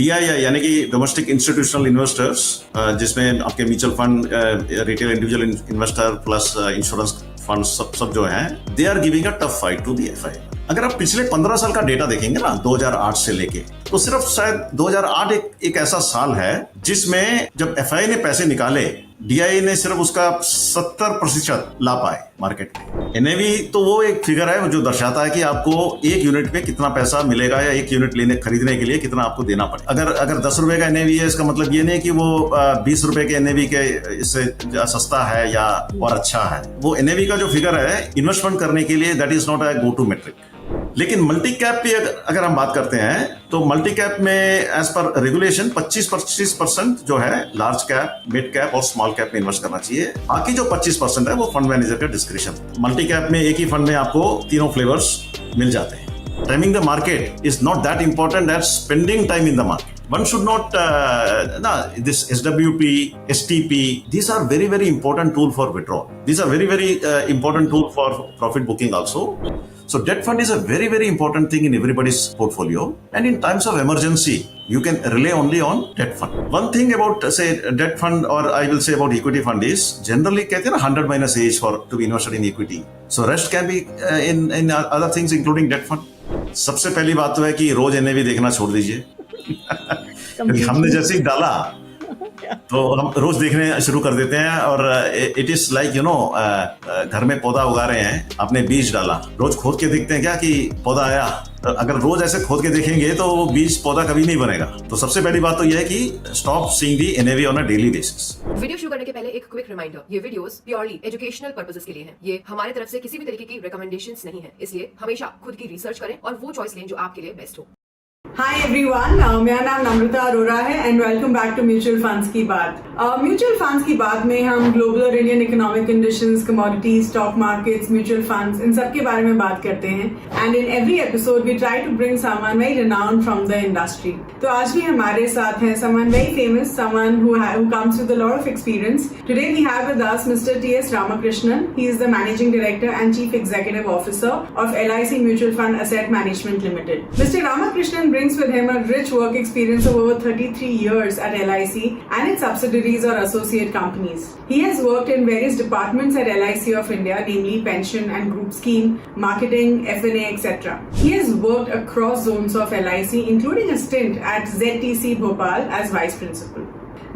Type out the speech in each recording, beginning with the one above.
DII यानी कि domestic institutional investors, जिसमें आपके mutual fund, retail individual investor plus insurance fund सब जो हैं, they are giving a tough fight to the FI। अगर आप पिछले 15 साल का डेटा देखेंगे ना, 2008 से लेके, तो सिर्फ शायद 2008 एक ऐसा साल है जिसमें जब FI ने पैसे निकाले, DII ने सिर्फ उसका 70% ला पाए मार्केट में। NAV तो वो एक फिगर है जो दर्शाता है कि आपको एक यूनिट पे कितना पैसा मिलेगा या एक यूनिट खरीदने के लिए कितना आपको देना पड़े। अगर 10 रुपए का NAV है, इसका मतलब ये नहीं कि वो 20 रुपए के NAV के इससे सस्ता है या और अच्छा है। वो NAV का जो फिगर है इन्वेस्टमेंट करने के लिए, that is not a go to metric. लेकिन मल्टी कैप की अगर हम बात करते हैं तो मल्टी कैप में एज पर रेगुलेशन 25% जो है लार्ज कैप, मिड कैप और स्मॉल कैप में इन्वेस्ट करना चाहिए। बाकी जो 25% है वो फंड मैनेजर का डिस्क्रिप्शन। मल्टी कैप में एक ही फंड में आपको तीनों फ्लेवर्स मिल जाते हैं। Timing the market is not that important as spending time in the market. One should not, this SWP, STP, these are very important tool for withdrawal. These are very important tool for profit booking also. So debt fund is a very important thing in everybody's portfolio. And in times of emergency, you can rely only on debt fund. One thing about say debt fund, or I will say about equity fund, is generally कहते हैं ना 100 minus age for to be invested in equity. So rest can be in other things including debt fund. सबसे पहली बात तो है कि रोज NAV देखना छोड़ दीजिए। हमने जैसे ही डाला तो हम रोज देखने शुरू कर देते हैं, और इट इज लाइक घर में पौधा उगा रहे हैं, आपने बीज डाला, रोज खोद के देखते हैं क्या कि पौधा आया। अगर रोज ऐसे खोद के देखेंगे तो वो बीज पौधा कभी नहीं बनेगा। तो सबसे पहली बात तो यह है कि stop seeing the NAV on a daily basis. Video शुरू करने के पहले एक क्विक रिमाइंडर, ये वीडियोस प्योरली एजुकेशनल पर्पसेस के लिए हैं। ये हमारे तरफ से किसी भी तरीके की रिकमेंडेशंस नहीं है, इसलिए हमेशा खुद की रिसर्च करें और वो चॉइस लें जो आपके लिए बेस्ट हो। हाय एवरीवन, मेरा नाम नम्रता अरोरा है and welcome back to mutual funds की बात। म्यूचुअल फंड्स की बात में हम ग्लोबल और Indian economic conditions, commodities, stock markets, mutual funds, इन सब के बारे में बात करते हैं। And in every episode we try to bring someone very renowned from the industry. तो आज भी हमारे साथ हैं someone very famous, someone who comes with a lot of experience. Today we have with us Mr. T.S. Ramakrishnan. He is the Managing Director and Chief Executive Officer of LIC Mutual Fund Asset Management Limited. Mr. Ramakrishnan brings with him a rich work experience of over 33 years at LIC and its subsidiaries or associate companies. He has worked in various departments at LIC of India, namely pension and group scheme, marketing, F&A, etc. He has worked across zones of LIC, including a stint at ZTC Bhopal as Vice Principal.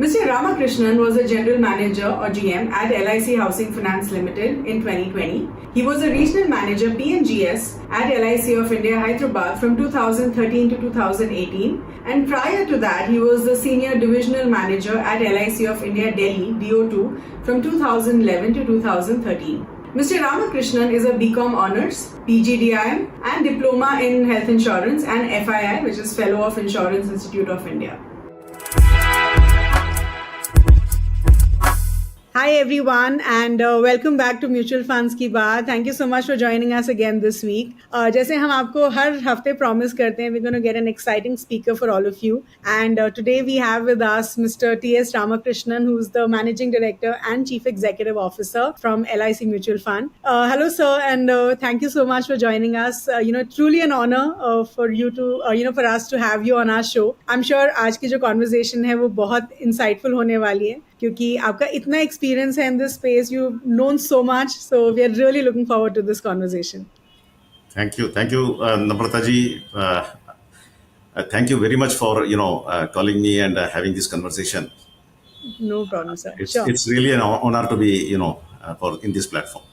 Mr. Ramakrishnan was a General Manager or GM at LIC Housing Finance Limited in 2020. He was a Regional Manager PNGS at LIC of India Hyderabad from 2013 to 2018, and prior to that he was the Senior Divisional Manager at LIC of India Delhi DO2 from 2011 to 2013. Mr. Ramakrishnan is a BCom Honours, PGDIM and Diploma in Health Insurance and FII, which is Fellow of Insurance Institute of India. Hi everyone and welcome back to Mutual Funds की बात. Thank you so much for joining us again this week. जैसे हम आपको हर हफ्ते promise करते हैं, we're going to get an exciting speaker for all of you. And today we have with us Mr. T.S. Ramakrishnan, who's the Managing Director and Chief Executive Officer from LIC Mutual Fund. Hello sir, and thank you so much for joining us. Truly an honor for you to, for us to have you on our show. I'm sure आज की जो conversation है वो बहुत insightful होने वाली है, क्योंकि आपका इतना एक्सपीरियंस है in this space, you known so much, so we are really looking forward to this conversation. Thank you Namrata ji, thank you very much for calling me and having this conversation. No problem sir. It's really an honor to be for in this platform.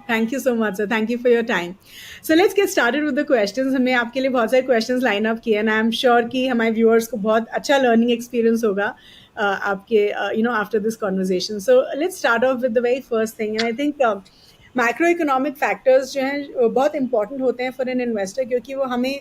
Thank you so much sir, thank you for your time. So let's get started with the questions. हमने आपके लिए बहुत सारे questions line up किए, and I'm sure कि हमारे viewers को बहुत अच्छा learning experience होगा आपके after this conversation. So let's start off with the very first thing, and I think macroeconomic factors जो हैं बहुत important होते हैं for an investor, क्योंकि वो हमें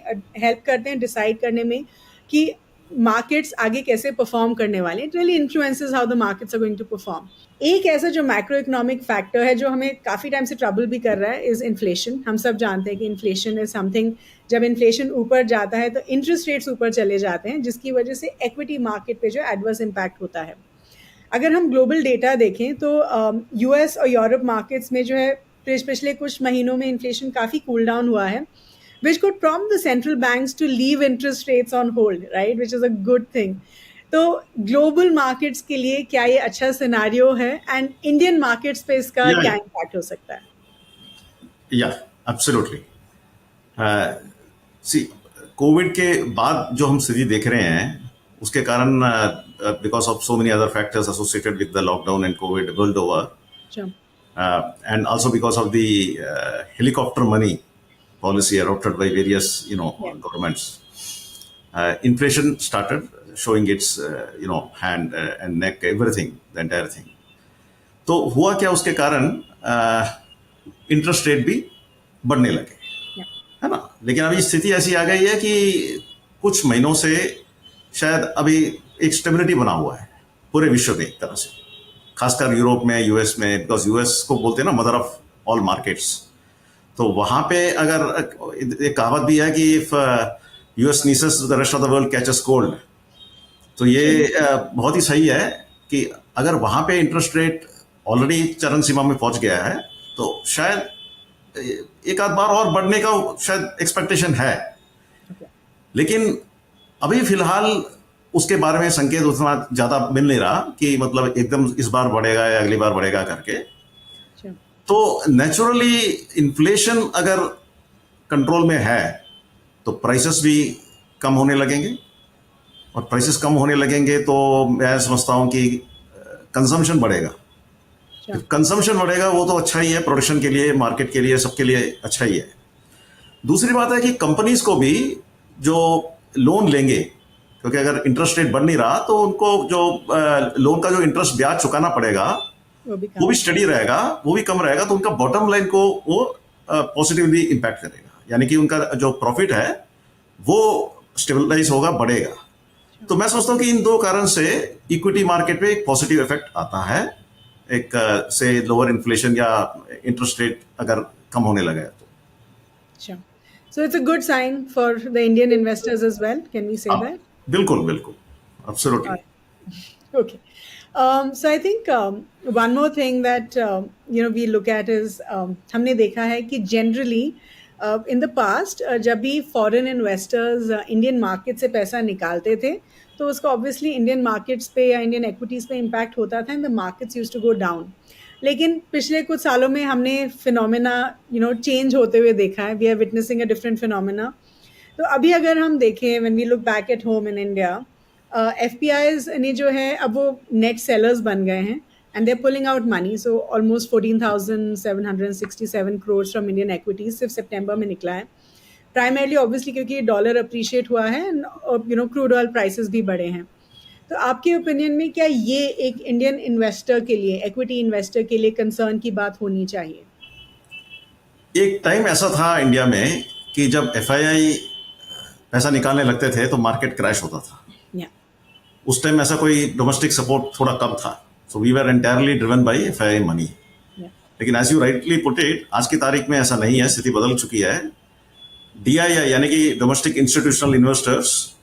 help करते हैं decide करने में कि मार्केट्स आगे कैसे परफॉर्म करने वाले. It really influences how the markets are going to perform. एक ऐसा जो मैक्रो इकोनॉमिक फैक्टर है जो हमें काफ़ी टाइम से ट्रबल भी कर रहा है इज़ इन्फ्लेशन. हम सब जानते हैं कि इन्फ्लेशन इज समथिंग, जब इन्फ्लेशन ऊपर जाता है तो इंटरेस्ट रेट्स ऊपर चले जाते हैं, जिसकी वजह से एक्विटी मार्केट पे जो एडवर्स इम्पैक्ट होता है. अगर हम ग्लोबल डेटा देखें तो US और यूरोप मार्केट्स में जो है पिछले कुछ महीनों में इन्फ्लेशन काफ़ी कूल डाउन हुआ है, which could prompt the central banks to leave interest rates on hold, right? Which is a good thing. तो ग्लोबल मार्केट्स के लिए क्या ये अच्छा सिनेरियो है एंड इंडियन मार्केट्स पे इसका Yeah, क्या yeah. इम्पैक्ट हो सकता है? या एब्सोल्युटली। सी कोविड के बाद जो हम स्थिति देख रहे हैं उसके कारण because of so many other factors associated with the lockdown and Covid world over and also because of the helicopter money policy adopted by various governments, inflation started showing its hand and neck, everything, the entire thing. तो हुआ क्या, उसके कारण interest rate भी बढ़ने लगे, है ना। लेकिन अभी स्थिति ऐसी आ गई है कि कुछ महीनों से शायद अभी एक स्टेबिलिटी बना हुआ है पूरे विश्व में एक तरह से, खासकर यूरोप में, यूएस में, बिकॉज यूएस को बोलते हैं ना मदर ऑफ ऑल मार्केट्स। तो वहां पे अगर एक कहावत भी है कि if US nieces the rest of the world catches cold, तो ये बहुत ही सही है कि अगर वहां पे इंटरेस्ट रेट ऑलरेडी चरम सीमा में पहुंच गया है तो शायद एक आध बार और बढ़ने का शायद एक्सपेक्टेशन है। लेकिन अभी फिलहाल उसके बारे में संकेत उतना ज्यादा मिल नहीं रहा कि मतलब एकदम इस बार बढ़ेगा या अगली बार बढ़ेगा करके। तो नेचुरली इन्फ्लेशन अगर कंट्रोल में है तो प्राइसेस भी कम होने लगेंगे, और प्राइसेस कम होने लगेंगे तो मैं समझता हूं कि कंजम्पशन बढ़ेगा। कंजम्पशन बढ़ेगा वो तो अच्छा ही है, प्रोडक्शन के लिए, मार्केट के लिए, सबके लिए अच्छा ही है। दूसरी बात है कि कंपनीज को भी जो लोन लेंगे, क्योंकि अगर इंटरेस्ट रेट बढ़ नहीं रहा तो उनको जो लोन का जो इंटरेस्ट ब्याज चुकाना पड़ेगा वो भी स्टडी रहेगा, वो भी कम रहेगा, तो उनका बॉटम लाइन को वो पॉजिटिवली इम्पैक्ट करेगा, यानी कि उनका जो प्रॉफिट है वो स्टेबलाइज होगा, बढ़ेगा। तो मैं समझता हूँ कि इन दो कारण से इक्विटी मार्केट पे एक पॉजिटिव इफेक्ट आता है, एक से लोअर इन्फ्लेशन या इंटरेस्ट रेट अगर कम होने लगे तो। अच्छा, so it's a good sign for the Indian investors as well, can we say that? बिल्कुल बिल्कुल, absolutely. Okay. So I think one more thing that we look at is हमने देखा है कि generally in the past जब भी foreign investors Indian market से पैसा निकालते थे तो उसका obviously Indian markets पे या Indian equities पे impact होता था and the markets used to go down. लेकिन पिछले कुछ सालों में हमने phenomena change होते हुए देखा है, we are witnessing a different phenomena. तो अभी अगर हम देखें when we look back at home in India, FPIs ने जो है अब वो net sellers बन गए हैं and they're pulling out money, so almost 14,767 crores from Indian equities सिर्फ सितंबर में निकला है, primarily obviously क्योंकि डॉलर appreciate हुआ है and crude oil prices भी बढ़े हैं। तो आपके ओपिनियन में क्या ये एक इंडियन इन्वेस्टर के लिए, इक्विटी इन्वेस्टर के लिए कंसर्न की बात होनी चाहिए? एक टाइम ऐसा था इंडिया में कि जब एफआईआई पैसा निकालने लगते थे तो मार्केट क्रैश होता था। उस टाइम ऐसा कोई डोमेस्टिक सपोर्ट थोड़ा कम था, so we were entirely driven by FII money. लेकिन as you rightly put it, आज की तारीख में ऐसा नहीं है, स्थिति बदल चुकी है। डीआईआई यानी कि डोमेस्टिक इंस्टीट्यूशनल इन्वेस्टर्स,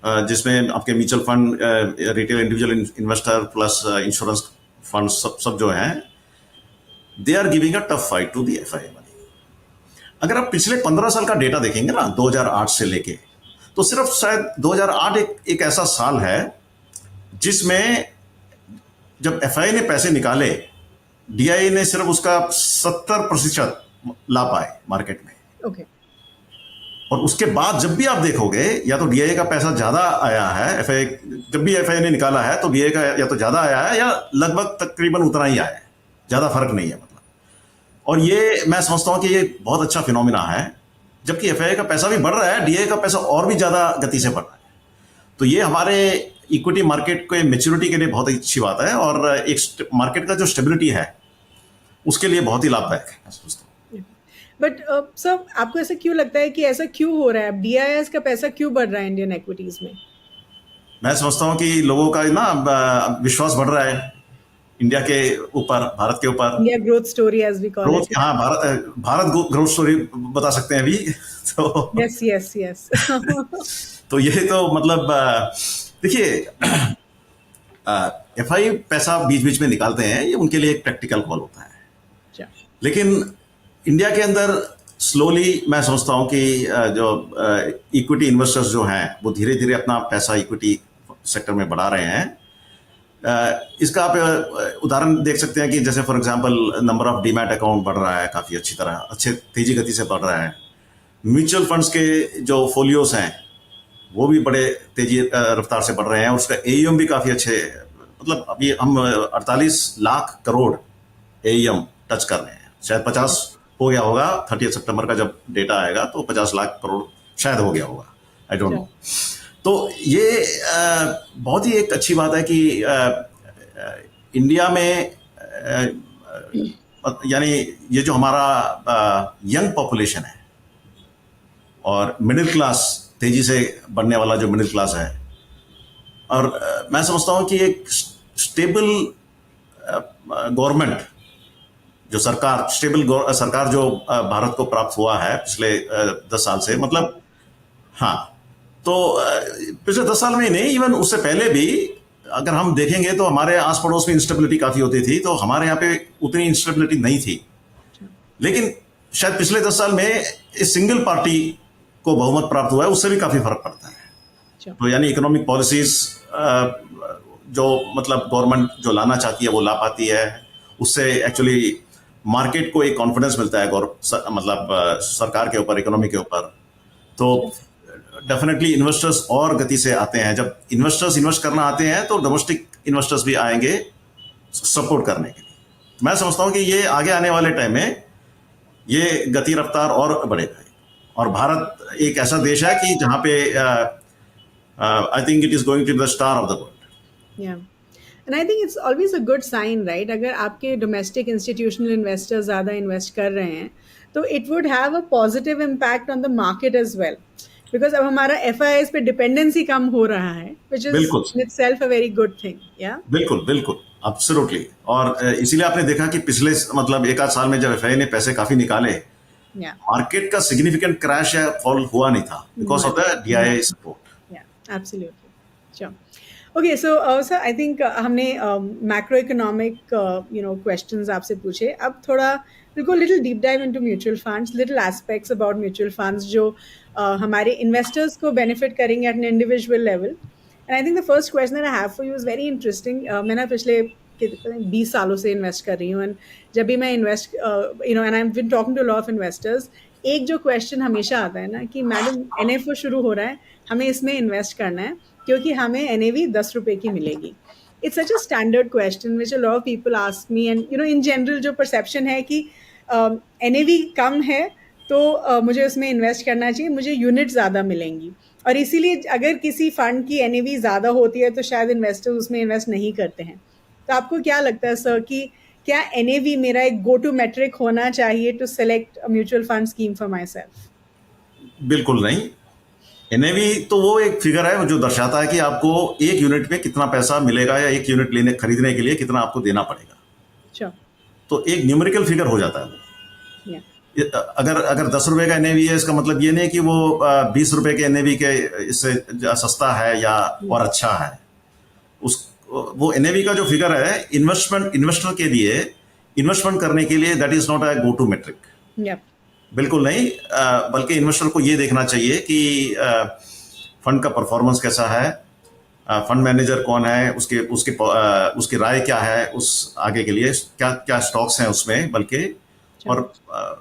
जिसमें आपके mutual fund, retail individual investor plus insurance fund सब जो हैं, they are giving a tough fight to the FII money. अगर आप पिछले 15 साल का डेटा देखेंगे ना, 2008 से लेके, तो सिर्फ शायद 2008 एक ऐसा साल है जिसमें जब एफआईआई ने पैसे निकाले, डीआईआई ने सिर्फ उसका 70% ला पाए मार्केट में। Okay. और उसके बाद जब भी आप देखोगे, या तो डीआईआई का पैसा ज्यादा आया है, एफआईआई जब भी एफआईआई ने निकाला है तो डीआईआई का या तो ज्यादा आया है या लगभग तकरीबन उतना ही आया है, ज्यादा फर्क नहीं है मतलब। और ये मैं समझता हूं कि ये बहुत अच्छा फिनोमिना है, जबकि एफआईआई का पैसा भी बढ़ रहा है, डीआईआई का पैसा और भी ज्यादा गति से बढ़ रहा है। तो ये हमारे इक्विटी मार्केट के मैच्योरिटी के लिए बहुत अच्छी बात है, और एक मार्केट का जो स्टेबिलिटी है उसके लिए बहुत ही लाभदायक है, मैं समझता हूँ। बट सर, आपको ऐसा क्यों लगता है कि ऐसा क्यों हो रहा है? डीआईआईएस का पैसा क्यों बढ़ रहा है इंडियन इक्विटीज में? मैं समझता हूँ कि लोगों का ना विश्वास बढ़ रहा है इंडिया के ऊपर, भारत के ऊपर। India growth story as we call it. हाँ, भारत ग्रोथ स्टोरी बता सकते हैं अभी तो। यस तो ये तो मतलब देखिए, एफआई पैसा बीच बीच में निकालते हैं, ये उनके लिए एक प्रैक्टिकल कॉल होता है। लेकिन इंडिया के अंदर स्लोली मैं समझता हूं कि जो इक्विटी इन्वेस्टर्स जो हैं वो धीरे धीरे अपना पैसा इक्विटी सेक्टर में बढ़ा रहे हैं। इसका आप उदाहरण देख सकते हैं कि जैसे for example number of demat account बढ़ रहा है काफ़ी अच्छी तरह, अच्छे तेजी गति से बढ़ रहा है। म्यूचुअल फंड्स के जो फोलियोस हैं वो भी बड़े तेजी रफ्तार से बढ़ रहे हैं, और उसका एईएम भी काफ़ी अच्छे, मतलब अभी हम 48 लाख करोड़ एईएम टच कर रहे हैं। शायद 50 हो गया होगा, 30 सितंबर का जब डेटा आएगा तो 50 लाख करोड़ शायद हो गया होगा, आई डोंट नो। तो ये बहुत ही एक अच्छी बात है कि इंडिया में यानी ये जो हमारा यंग पॉपुलेशन है और मिडिल क्लास, तेजी से बढ़ने वाला जो मिडिल क्लास है, और मैं समझता हूँ कि एक स्टेबल गवर्नमेंट जो सरकार, सरकार जो भारत को प्राप्त हुआ है पिछले 10 साल से, मतलब हाँ, तो पिछले 10 साल में ही नहीं, इवन उससे पहले भी अगर हम देखेंगे तो हमारे आस पड़ोस में इंस्टेबिलिटी काफ़ी होती थी, तो हमारे यहाँ पे उतनी इंस्टेबिलिटी नहीं थी। लेकिन शायद पिछले 10 साल में इस सिंगल पार्टी को बहुमत प्राप्त हुआ है, उससे भी काफ़ी फर्क पड़ता है। तो यानी इकोनॉमिक पॉलिसीज जो मतलब गवर्नमेंट जो लाना चाहती है वो ला पाती है, उससे एक्चुअली मार्केट को एक कॉन्फिडेंस मिलता है मतलब सरकार के ऊपर, इकोनॉमी के ऊपर। तो डेफिनेटली इन्वेस्टर्स और गति से आते हैं। जब इन्वेस्टर्स इन्वेस्ट करना आते हैं तो डोमेस्टिक इन्वेस्टर्स भी आएंगे सपोर्ट करने के लिए। मैं समझता हूँ कि ये आगे आने वाले टाइम में ये गति रफ्तार और बढ़ेगा, और भारत एक ऐसा देश है कि जहाँ पे I think it is going to be the star of the world. Yeah. And I think it's always a good sign, right? अगर आपके domestic institutional investors ज़्यादा invest कर रहे हैं, तो it would have a positive impact on the market as well. Because अब हमारा FIIs पे dependency कम हो रहा है, which is in itself a very good thing. Yeah. बिल्कुल बिल्कुल, absolutely। और इसीलिए आपने देखा कि पिछले मतलब एक आध साल में जब FII ने पैसे काफी निकाले, मार्केट का सिग्निफिकेंट क्रैश या फॉल हुआ नहीं था because of the DII support. Yeah, absolutely. Sure. Okay, so sir, I think हमने macroeconomic questions आपसे पूछे। अब थोड़ा we'll go little deep dive into mutual funds, little aspects about mutual funds जो हमारे investors को benefit करेंगे at an individual level. And I think the first question that I have for you is very interesting. मैं ना पिछले 20 सालों से invest कर रही हूँ, एंड जब भी मैं invest and I have been talking to lot of investors, एक जो क्वेश्चन हमेशा आता है ना कि मैडम NFO शुरू हो रहा है, हमें इसमें इन्वेस्ट करना है क्योंकि हमें NAV 10 रुपए की मिलेगी। It's such a standard question which a lot of people ask me, and in general जो परसेप्शन है कि NAV कम है तो मुझे उसमें इन्वेस्ट करना चाहिए, मुझे यूनिट ज़्यादा मिलेंगी, और इसीलिए अगर किसी फंड की NAV ज़्यादा होती है तो शायद इन्वेस्टर्स उसमें इन्वेस्ट नहीं करते हैं। तो आपको क्या लगता है सर कि क्या NAV मेरा एक गो टू मेट्रिक होना चाहिए to select a mutual fund scheme for myself? बिल्कुल नहीं। NAV तो वो एक फिगर है जो दर्शाता है कि आपको एक यूनिट में कितना पैसा मिलेगा, या एक यूनिट खरीदने के लिए कितना आपको देना पड़ेगा। Sure. तो एक न्यूमेरिकल फिगर हो जाता है वो। अगर 10 रुपए का NAV है, इसका मतलब ये नहीं कि वो 20 रुपए के NAV के इससे सस्ता है या और अच्छा है। वो NAV का जो फिगर है इन्वेस्टर के लिए, इन्वेस्टमेंट करने के लिए, that is not a go to metric. बिल्कुल नहीं, बल्कि इन्वेस्टर को ये देखना चाहिए कि फंड का परफॉर्मेंस कैसा है, फंड मैनेजर कौन है, उसकी राय क्या है उस आगे के लिए, क्या क्या स्टॉक्स हैं उसमें, बल्कि और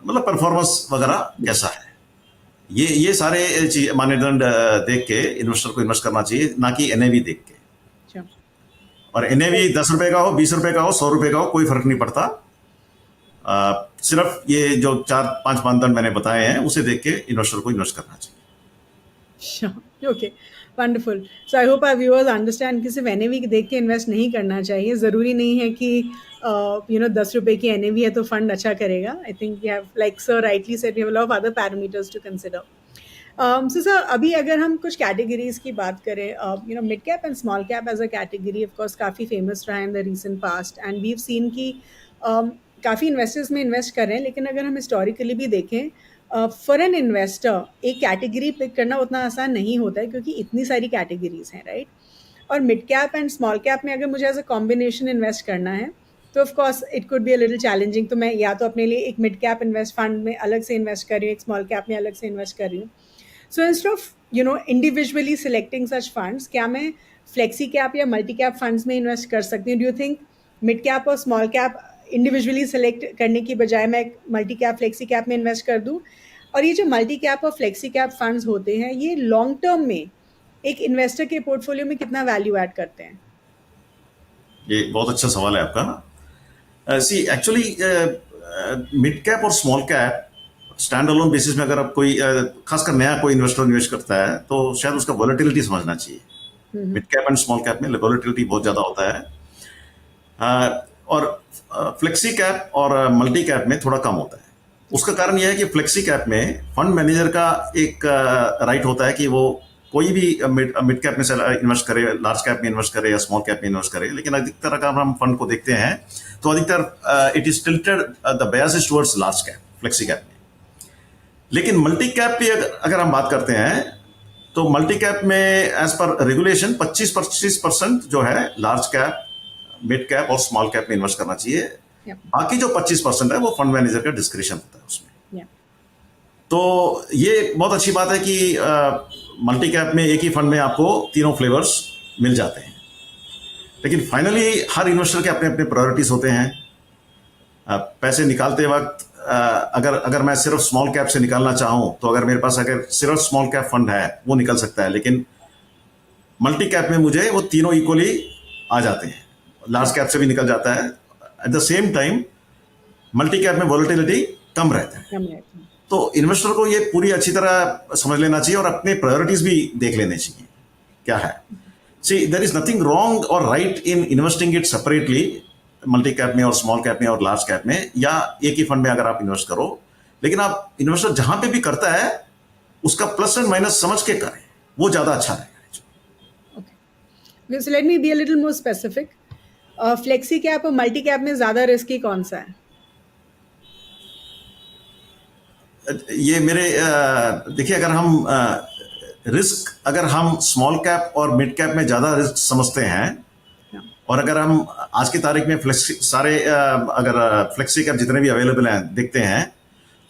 मतलब परफॉर्मेंस वगैरह कैसा है। ये सारे मानदंड देख के इन्वेस्टर को इन्वेस्ट करना चाहिए, ना कि NAV देख के। और NAV 10 रुपए का हो, 20 रुपए का हो, 100 रुपए का हो, कोई फर्क नहीं पड़ता। सिर्फ ये जो 4-5 मानदंड मैंने बताए हैं उसे देख के इन्वेस्टर को इन्वेस्ट करना चाहिए। Sure. Okay. Wonderful. So I hope our viewers understand कि सिर्फ NAV देख के इन्वेस्ट नहीं करना चाहिए। ज़रूरी नहीं है कि 10 रुपए की NAV है तो फंड अच्छा करेगा। I think we have, like sir rightly said, we have a lot of other parameters to consider. So sir, अभी अगर हम कुछ कैटेगरीज की बात करें, mid cap and small cap as a category of course काफ़ी फेमस रहा है in the recent past, and we have seen कि काफ़ी इन्वेस्टर्स में इन्वेस्ट कर रहे हैं, लेकिन अगर हम हिस्टोरिकली भी देखें, फॉर एन इन्वेस्टर एक कैटेगरी पिक करना उतना आसान नहीं होता है क्योंकि इतनी सारी कैटेगरीज हैं, राइट? और mid cap and small cap में अगर मुझे एज अ कॉम्बिनेशन इन्वेस्ट करना है तो of course it could be a little challenging. तो मैं या तो अपने लिए एक मिड कैप इन्वेस्ट फंड में अलग से इन्वेस्ट कर रही हूँ, एक स्मॉल कैप में अलग से इन्वेस्ट कर रही हूँ। So instead of individually selecting such funds, क्या मैं फ्लेक्सी कैप या मल्टी कैप फंड्स में इन्वेस्ट कर सकती हूँ? Do you think mid cap और स्मॉल कैप इंडिविजुअली सेलेक्ट करने की बजाय मैं मल्टी कैप फ्लेक्सी कैप में इन्वेस्ट कर दूँ? और ये जो मल्टी कैप और फ्लेक्सी कैप फंड्स होते हैं, ये लॉन्ग टर्म में एक इन्वेस्टर के पोर्टफोलियो में कितना वैल्यू ऐड करते हैं? ये बहुत अच्छा सवाल है आपका। सी एक्चुअली मिड कैप और small cap stand alone basis में अगर आप कोई खासकर नया कोई इन्वेस्टर इन्वेस्ट करता है तो शायद उसका वॉलेटिलिटी समझना चाहिए। Mid cap and small cap में वॉलेटिलिटी बहुत ज्यादा होता है, और फ्लेक्सी कैप और मल्टी कैप में थोड़ा कम होता है। उसका कारण यह है कि फ्लेक्सी कैप में फंड मैनेजर का एक राइट होता है कि वो कोई भी मिड कैप में से इन्वेस्ट करे, लार्ज कैप में इन्वेस्ट करे या स्मॉल कैप में इन्वेस्ट करे। लेकिन अधिकतर अगर हम फंड को देखते हैं तो अधिकतर it is tilted the bias is towards large cap, flexi cap में। लेकिन मल्टी कैप की अगर हम बात करते हैं तो मल्टी कैप में एज पर रेगुलेशन 25% जो है लार्ज कैप, मिड कैप और स्मॉल कैप में इन्वेस्ट करना चाहिए। बाकी जो 25% है वो फंड मैनेजर का डिस्क्रिप्शन होता है उसमें। तो ये बहुत अच्छी बात है कि मल्टी कैप में एक ही फंड में आपको तीनों फ्लेवर्स मिल जाते हैं। लेकिन फाइनली हर इन्वेस्टर के अपने अपने प्रायोरिटीज होते हैं। पैसे निकालते वक्त अगर मैं सिर्फ स्मॉल कैप से निकालना चाहूं तो अगर मेरे पास अगर सिर्फ स्मॉल कैप फंड है वो निकल सकता है, लेकिन मल्टी कैप में मुझे वो तीनों इक्वली आ जाते हैं। लार्ज कैप से भी निकल जाता है। At the same time multi cap में वॉलेटिलिटी कम रहता है। तो इन्वेस्टर को ये पूरी अच्छी तरह समझ लेना चाहिए और अपने प्रायोरिटीज भी देख लेने चाहिए क्या है। सी देयर इज नथिंग रॉन्ग और right in investing it separately, multi cap में और स्मॉल कैप में और लार्ज कैप में, या एक ही फंड में अगर आप इन्वेस्ट करो। लेकिन आप इन्वेस्टर जहां पे भी करता है उसका प्लस एंड माइनस समझ के करें, वो ज्यादा अच्छा रहेगा। Okay, so let me be a little more specific. Flexi cap और मल्टी कैप में ज्यादा रिस्की कौन सा है? ये मेरे देखिए, अगर हम रिस्क अगर हम स्मॉल कैप और मिड कैप में ज्यादा रिस्क समझते हैं, और अगर हम आज की तारीख में अगर फ्लेक्सी कैप जितने भी अवेलेबल हैं देखते हैं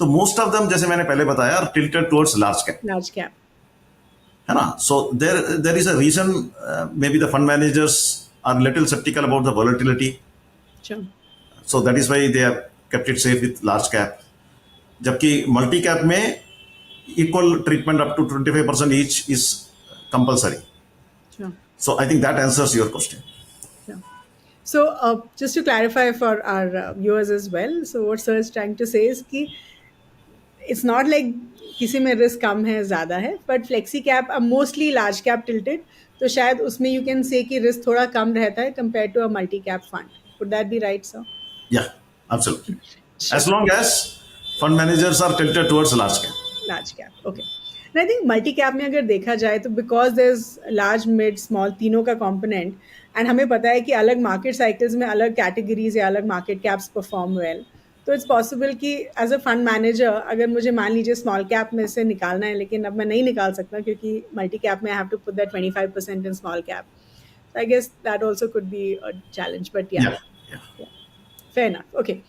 तो मोस्ट ऑफ दम, जैसे मैंने पहले बताया, are tilted towards large cap, है ना। So there is a reason, may be the fund managers are little sceptical about the volatility, so that is why they have kept it safe with large cap. जबकि multi cap में equal treatment up to 25% each is compulsory. So I think that answers your question. So just to clarify for our viewers as well, so what sir is trying to say is कि it's not like किसी में risk कम है ज़्यादा है, but flexi cap mostly large cap tilted, तो शायद उसमें you can say कि रिस्क थोड़ा कम रहता है compare to a multi cap fund. Would that be right sir? Yeah, absolutely. As long as fund managers are tilted towards large cap. Okay. And I think multi cap में अगर देखा जाए तो because there's large, mid, small तीनों का component, and हमें पता है कि अलग market cycles में अलग categories या अलग market caps perform well, तो it's possible कि as a fund manager अगर मुझे मान लीजिए small cap में से निकालना है, लेकिन अब मैं नहीं निकाल सकता क्योंकि multi cap में I have to put that 25% in small cap. So I guess that also could be a challenge, but yeah. Fair enough. Okay.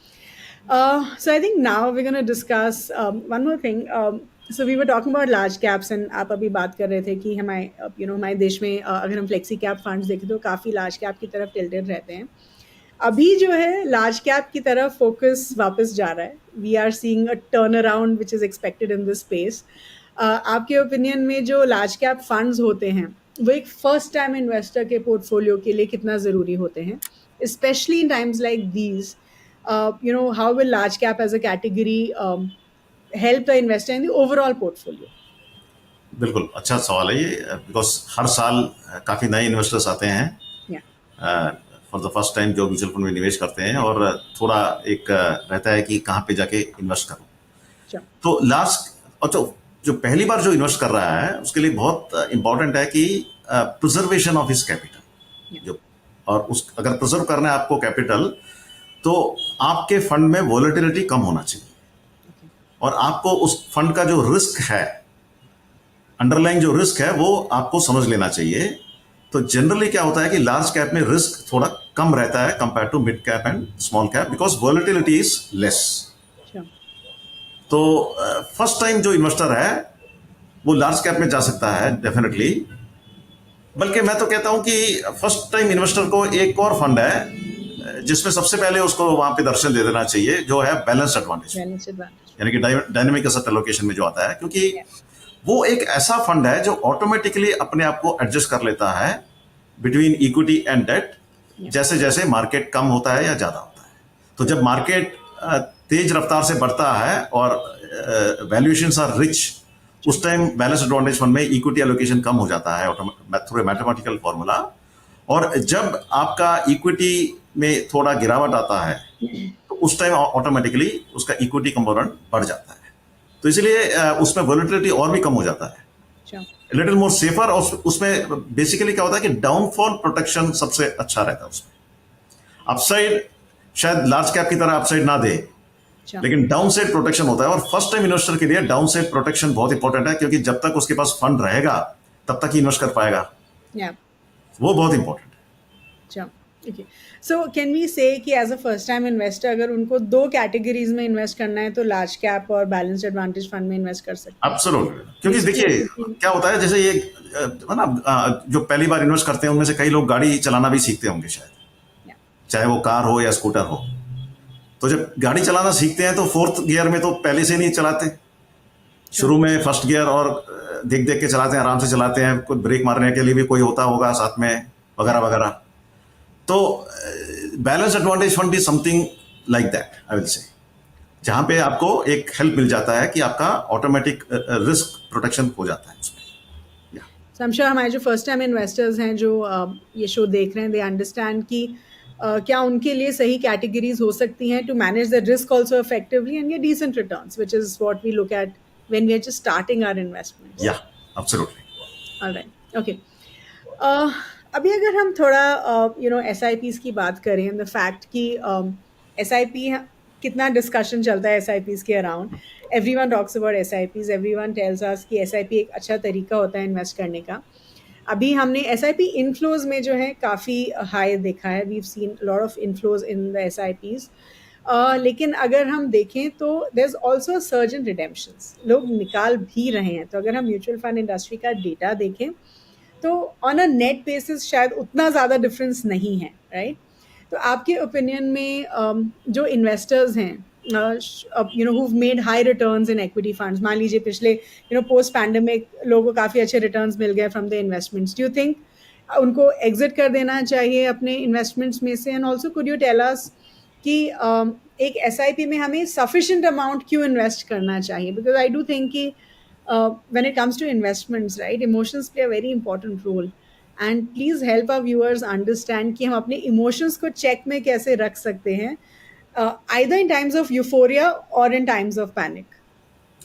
So I think now we're going to discuss one more thing. So we were talking about large caps, and आप अभी बात कर रहे थे कि हमारे देश में अगर हम फ्लेक्सी कैप फंड्स देखें तो काफ़ी लार्ज कैप की तरफ टिल्टेड रहते हैं। अभी जो है लार्ज कैप की तरफ फोकस वापस जा रहा है। We are seeing a turn around which is expected in this space. आपके ओपिनियन में जो लार्ज कैप फंड्स होते हैं वो एक फर्स्ट टाइम इन्वेस्टर के पोर्टफोलियो के लिए कितना ज़रूरी होते हैं, especially in times like these? How will large cap as a category help the investor in the overall portfolio? बिल्कुल अच्छा सवाल है ये, बिकॉज हर साल काफी नए इन्वेस्टर्स आते हैं फॉर द फर्स्ट टाइम जो म्यूचुअल फंड में निवेश करते हैं, और थोड़ा एक रहता है कि कहाँ पे जाके इन्वेस्ट करूं। तो जो पहली बार जो इन्वेस्ट कर रहा है उसके लिए बहुत इंपॉर्टेंट है कि प्रिजर्वेशन ऑफ हिज कैपिटल, और अगर प्रिजर्व करना है आपको कैपिटल तो आपके फंड में वॉलेटिलिटी कम होना चाहिए, और आपको उस फंड का जो रिस्क है, अंडरलाइंग जो रिस्क है, वो आपको समझ लेना चाहिए। तो जनरली क्या होता है कि लार्ज कैप में रिस्क थोड़ा कम रहता है compare to mid cap and small cap because volatility is less. Sure. तो फर्स्ट टाइम जो इन्वेस्टर है वो लार्ज कैप में जा सकता है डेफिनेटली, बल्कि मैं तो कहता हूं कि फर्स्ट टाइम इन्वेस्टर को एक और फंड है जिसमें सबसे पहले उसको वहां पे दर्शन दे देना चाहिए, जो है बैलेंस एडवांटेज, Balance advantage. यानी कि डायनेमिक एसेट एलोकेशन में जो आता है, क्योंकि वो एक ऐसा फंड है जो ऑटोमेटिकली अपने आप को एडजस्ट कर लेता है बिटवीन इक्विटी एंड डेट, जैसे जैसे मार्केट कम होता है या ज्यादा होता है। तो जब मार्केट तेज रफ्तार से बढ़ता है और वैल्यूएशंस आर रिच, उस टाइम बैलेंस एडवांटेज फंड में इक्विटी एलोकेशन कम हो जाता है थ्रू मैथमेटिकल फॉर्मूला, और जब आपका इक्विटी में थोड़ा गिरावट आता है तो उस टाइम ऑटोमेटिकली उसका इक्विटी कंपोनेंट बढ़ जाता है। तो इसलिए उसमें वोलेटिलिटी और भी कम हो जाता है, Sure. Little more safer. और उसमें बेसिकली क्या होता है कि डाउनफॉल प्रोटेक्शन सबसे अच्छा रहता है उसमें। अपसाइड शायद लार्ज कैप की तरह अपसाइड ना दे, Sure. लेकिन डाउन साइड प्रोटेक्शन होता है, और फर्स्ट टाइम इन्वेस्टर के लिए डाउन साइड प्रोटेक्शन बहुत इंपॉर्टेंट है, क्योंकि जब तक उसके पास फंड रहेगा तब तक ही इन्वेस्ट कर पाएगा, Yeah. वो बहुत इंपॉर्टेंट है। Sure. Okay. So can we say कि as a first time investor अगर उनको दो कैटेगरीज में इन्वेस्ट करना है तो लार्ज कैप और बैलेंस्ड एडवांटेज फंड में इन्वेस्ट कर सकते हैं? एब्सोल्युटली, क्योंकि देखिए क्या होता है, जैसे ये है ना, जो पहली बार इन्वेस्ट करते हैं उनमें से कई लोग गाड़ी चलाना भी सीखते होंगे शायद, Yeah. चाहे वो कार हो या स्कूटर हो। तो जब गाड़ी चलाना सीखते हैं तो फोर्थ गियर में तो पहले से नहीं चलाते, शुरू में फर्स्ट गियर और देख देख के चलाते हैं, आराम से चलाते हैं, कोई ब्रेक मारने के लिए भी कोई होता होगा साथ में वगैरह वगैरह। तो balance advantage fund is something like that, I will say, जहां पे आपको एक हेल्प मिल जाता है कि आपका ऑटोमेटिक रिस्क प्रोटेक्शन हो जाता है उसमें। So I'm sure हमारे जो फर्स्ट टाइम इन्वेस्टर्स हैं जो ये शो देख रहे हैं, दे अंडरस्टैंड कि क्या उनके लिए सही कैटेगरीज हो सकती हैं to manage the risk also effectively and get decent returns, which is what we look at when we are just starting our investments. Yeah absolutely. Alright, okay. अभी अगर हम थोड़ा SIPs की बात करें, द फैक्ट कि SIP कितना discussion चलता है SIPs के around, everyone talks about SIPs, everyone tells us कि SIP एक अच्छा तरीका होता है इन्वेस्ट करने का। अभी हमने SIP इनफ्लोज में जो है काफ़ी हाई देखा है, we have seen lot of inflows in the SIPs, लेकिन अगर हम देखें तो there is also surge in redemptions, लोग निकाल भी रहे हैं। तो अगर हम म्यूचुअल फंड इंडस्ट्री का डेटा देखें तो ऑन अ नेट बेसिस शायद उतना ज़्यादा डिफरेंस नहीं है, राइट? तो आपके ओपिनियन में जो इन्वेस्टर्स हैं who've made high returns in equity funds, मान लीजिए पिछले पोस्ट पैंडेमिक लोगों को काफ़ी अच्छे रिटर्न्स मिल गए from the investments, do you think उनको एग्जिट कर देना चाहिए अपने इन्वेस्टमेंट्स में से? And also could you tell us कि एक SIP में हमें सफिशिएंट अमाउंट क्यों इन्वेस्ट करना चाहिए? बिकॉज आई डू थिंक कि when it comes to investments, right, emotions play a very important role, and please help our viewers understand कि हम अपने emotions को check में कैसे रख सकते हैं, either in times of euphoria or in times of panic.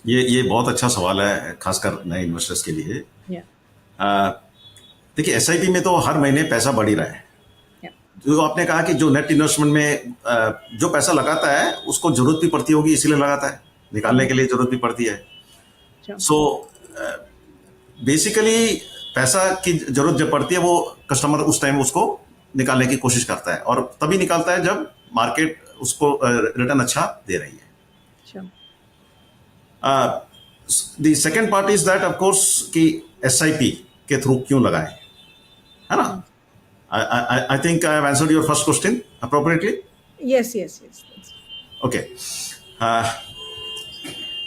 ये बहुत अच्छा सवाल है, खासकर नए इन्वेस्टर्स के लिए। Yeah. देखिए SIP में तो हर महीने पैसा बढ़ ही रहा है। Yeah. जो आपने कहा कि जो नेट इन्वेस्टमेंट में जो पैसा लगाता है उसको जरूरत भी पड़ती होगी, इसीलिए लगाता है, निकालने के लिए जरूरत भी पड़ती है। Sure. सो बेसिकली पैसा की जरूरत जब पड़ती है वो कस्टमर उस टाइम उसको निकालने की कोशिश करता है, और तभी निकालता है जब मार्केट उसको रिटर्न अच्छा दे रही है। Sure. The second part is that of course कि SIP के थ्रू क्यों लगाएं, है ना? I think I have answered your first question appropriately. Yes. Okay.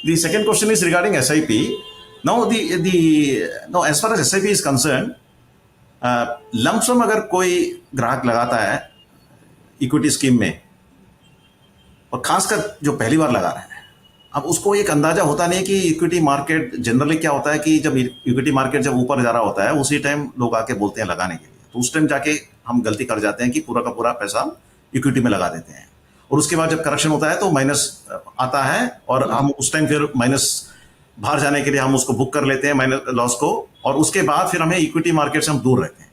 The second question is regarding SIP. Now, now as far as SIP is concerned, lump sum अगर कोई ग्राहक लगाता है इक्विटी स्कीम में, और खासकर जो पहली बार लगा रहा है, अब उसको एक अंदाजा होता नहीं कि इक्विटी मार्केट जनरली क्या होता है कि जब इक्विटी मार्केट जब ऊपर जा रहा होता है उसी टाइम लोग आके बोलते हैं लगाने के लिए, तो उस टाइम जाके हम गलती कर जाते हैं कि पूरा का पूरा पैसा इक्विटी में लगा देते हैं, और उसके बाद जब करेक्शन होता है तो माइनस आता है, और हम उस टाइम फिर माइनस बाहर जाने के लिए हम उसको बुक कर लेते हैं माइनस लॉस को, और उसके बाद फिर हमें इक्विटी मार्केट से हम दूर रहते हैं।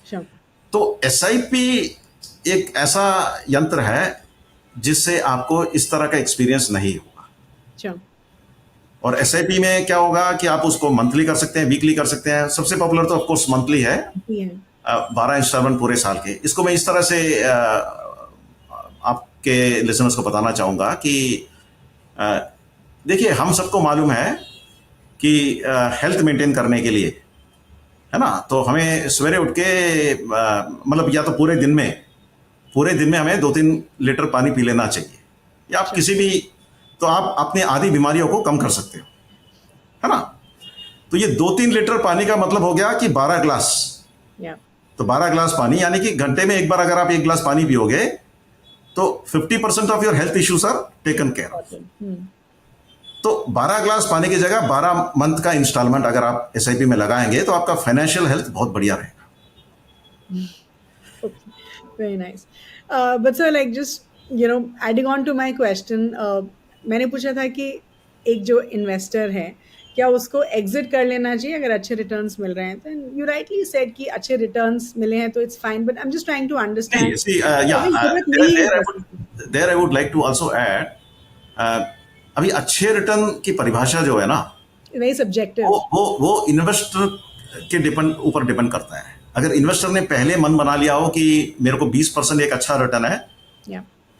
Sure. तो SIP एक ऐसा यंत्र है जिससे आपको इस तरह का एक्सपीरियंस नहीं होगा। Sure. और SIP में क्या होगा कि आप उसको मंथली कर सकते हैं, वीकली कर सकते हैं। सबसे पॉपुलर तो ऑफकोर्स मंथली है, Yeah. 12 इंस्टॉलमेंट पूरे साल के। इसको मैं इस तरह से आपके लिसनर्स को बताना चाहूँगा कि देखिए, हम सबको मालूम है कि हेल्थ मेंटेन करने के लिए, है ना, तो हमें सवेरे उठ के मतलब या तो पूरे दिन में हमें 2-3 लीटर पानी पी लेना चाहिए, या आप किसी भी, तो आप अपनी आधी बीमारियों को कम कर सकते हो, है ना। तो ये 2-3 लीटर पानी का मतलब हो गया कि 12 ग्लास। Yeah. तो 12 ग्लास पानी, यानी कि घंटे में एक बार अगर आप 1 ग्लास पानी पियोगे तो 50% of your health issues are taken care of. तो 12 ग्लास पानी की जगह 12 मंथ का इंस्टॉलमेंट अगर आप एसआईपी में लगाएंगे तो आपका फाइनेंशियल हेल्थ बहुत बढ़िया रहेगा। Very nice. But sir, like just adding on to my question, मैंने पूछा था कि एक जो इन्वेस्टर है क्या उसको एग्जिट कर लेना चाहिए अगर अच्छे रिटर्न्स मिल रहे हैं? तो यू राइटली सेड कि अच्छे रिटर्न्स मिले हैं तो it's fine, but I am just trying to understand. There I would like to also add, अभी अच्छे रिटर्न की परिभाषा जो है ना, वेरी सब्जेक्टिव, वो इन्वेस्टर के ऊपर डिपेंड करता है। अगर इन्वेस्टर ने पहले मन बना लिया हो कि मेरे को 20% एक अच्छा रिटर्न है,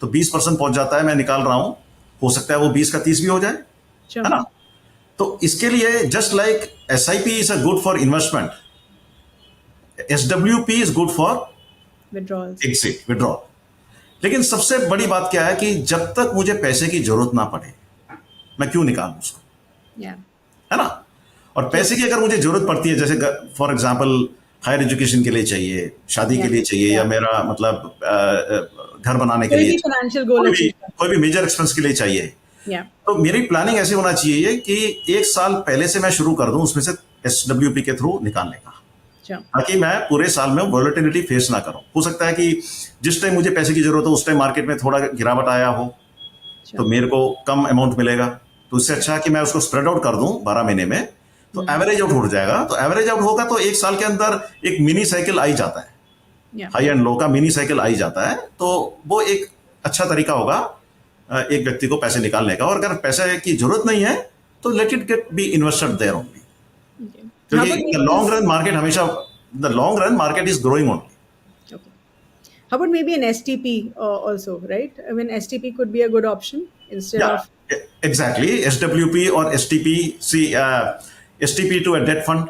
तो 20% पहुंच जाता है, मैं निकाल रहा हूं, हो सकता है वो 20 का 30 भी हो जाए, है ना। तो इसके लिए just like SIP is a good for investment, SWP is good for exit, withdrawal. लेकिन सबसे बड़ी बात क्या है कि जब तक मुझे पैसे की जरूरत ना पड़े मैं क्यों निकालूं उसको, है ना। और पैसे की अगर मुझे जरूरत पड़ती है, जैसे फॉर एग्जांपल हायर एजुकेशन के लिए चाहिए, शादी के लिए चाहिए, या मेरा मतलब घर बनाने के लिए, कोई भी मेजर एक्सपेंस के लिए चाहिए, तो मेरी प्लानिंग ऐसी होना चाहिए कि 1 साल पहले से मैं शुरू कर दूं उसमें से SWP के थ्रू निकालने का, ताकि मैं पूरे साल में वॉलेटिलिटी फेस ना करूं। हो सकता है कि जिस टाइम मुझे पैसे की जरूरत हो उस टाइम मार्केट में थोड़ा गिरावट आया हो, तो मेरे को कम अमाउंट मिलेगा, तो इससे अच्छा है कि मैं उसको स्प्रेड आउट कर दूं 12 महीने में, तो एवरेज आउट हो जाएगा। तो एवरेज आउट होगा तो 1 साल के अंदर एक मिनी साइकिल आई जाता है, हाई एंड लो का मिनी साइकिल आई जाता है, तो वो एक अच्छा तरीका होगा एक व्यक्ति को पैसे निकालने का। और अगर पैसे की जरूरत नहीं है तो let it get be invested there only, क्योंकि लॉन्ग रन मार्केट हमेशा, the long run market is growing only. How about maybe an STP also, right? I mean, STP could be a good option instead of... Exactly. SWP or STP. See, STP to a debt fund,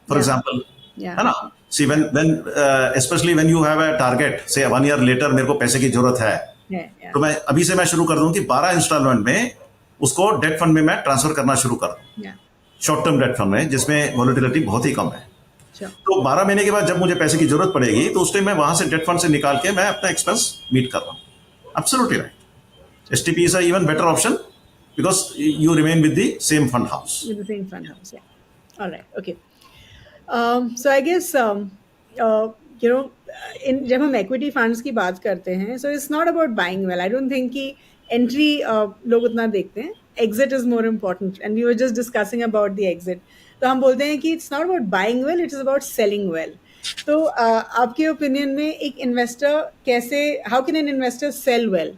for example. है ना? See, when especially when you have a target, say 1 year later मेरे को पैसे की जरूरत है, तो मैं अभी से मैं शुरू कर दूं कि 12 इंस्टॉलमेंट में उसको डेट फंड में मैं ट्रांसफर करना शुरू कर दूं, शॉर्ट टर्म डेट फंड में, जिसमें वॉलेटिलिटी बहुत ही कम है। तो 12 महीने के बाद जब मुझे पैसे की जरूरत पड़ेगी तो उस टाइम मैं वहां से डेट फंड से निकाल के मैं अपना एक्सपेंस मीट कर रहा हूँ। Absolutely right. STP is a even better option because you remain with the same fund house. With the same fund house, yeah. All right, okay. So I guess जब हम equity funds की बात करते हैं, so it's not about buying well. I don't think कि entry लोग उतना देखते हैं. Exit is more important, and we were just discussing about the exit. तो हम बोलते हैं कि it's not about buying well, it is about selling well. तो आपके ओपिनियन में एक इन्वेस्टर कैसे, how can an investor sell well?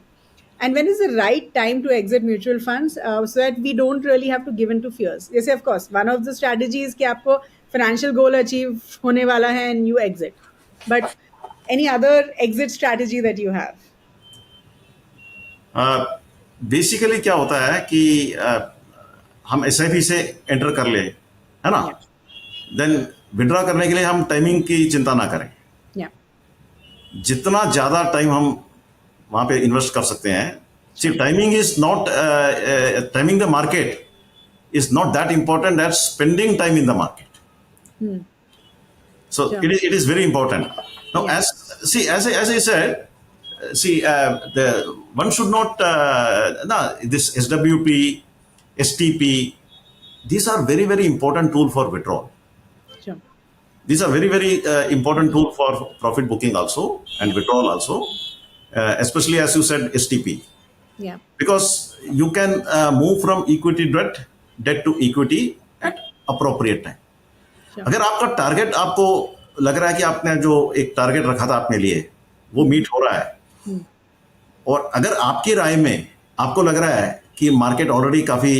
And when is the right time to exit mutual funds so that we don't really have to give in to fears? जैसे of course one of the strategies कि आपको financial goal achieve होने वाला है and you exit. But any other exit strategy that you have? Basically क्या होता है कि हम SIP से एंटर कर ले, है ना, देन विड्रॉ करने के लिए हम टाइमिंग की चिंता ना करें। जितना ज्यादा टाइम हम वहां पे इन्वेस्ट कर सकते हैं, सिर्फ timing is not, timing the market is not that important as spending time in the market. So it is very important. Now as I said, the one should not this SWP, STP, these are very very important tool for withdrawal. Sure. These are very very important tool for profit booking also and withdrawal also, especially as you said STP. Yeah. Because you can move from equity debt to equity at appropriate time. Sure. अगर आपका target, आपको लग रहा है कि आपने जो एक टारगेट रखा था अपने लिए वो मीट हो रहा है, और अगर आपकी राय में आपको लग रहा है कि मार्केट ऑलरेडी काफी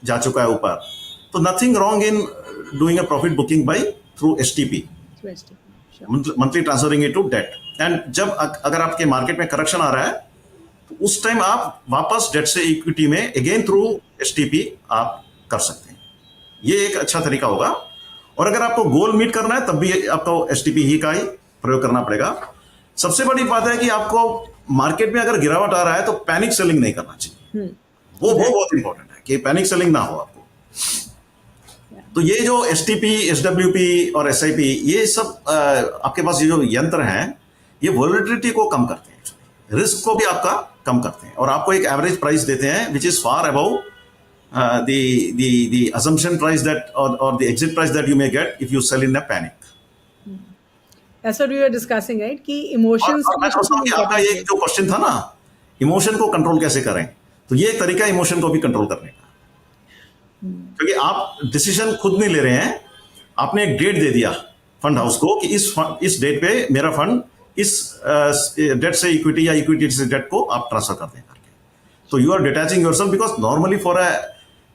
जा चुका है ऊपर, तो nothing wrong in doing a profit booking by through STP. Monthly transferring it to debt. And जब अगर आपके मार्केट में करेक्शन आ रहा है तो उस टाइम आप वापस डेट से इक्विटी में अगेन थ्रू एसटीपी आप कर सकते हैं। ये एक अच्छा तरीका होगा। और अगर आपको गोल मीट करना है तब भी आपको एसटीपी ही का ही प्रयोग करना पड़ेगा। सबसे बड़ी बात है कि आपको मार्केट में अगर गिरावट आ रहा है तो पैनिक सेलिंग नहीं करना चाहिए। वो बहुत इंपॉर्टेंट है कि पैनिक सेलिंग ना हो आपको। तो ये जो एसटीपी, एसडब्ल्यूपी और एसआईपी, ये सब आपके पास ये जो यंत्र हैं ये वोलेटिलिटी को कम करते हैं, रिस्क को भी आपका कम करते हैं और आपको एक एवरेज प्राइस देते हैं which is far above the assumption price that or the exit price that you may get if you sell in a panic. That's what we were discussing, right? कि इमोशंस और मैं सोचता हूँ कि आपका ये जो क्वेश्चन था ना, इमोशन को कंट्रोल कैसे करें, तो ये एक तरीका इमोशन को भी कंट्रोल करने का। क्योंकि आप डिसीजन खुद नहीं ले रहे हैं, आपने एक डेट दे दिया फंड हाउस को कि इस डेट पे मेरा फंड इस डेट से इक्विटी या इक्विटी से डेट को आप ट्रांसफर कर दें करके। तो you are detaching yourself, because normally for a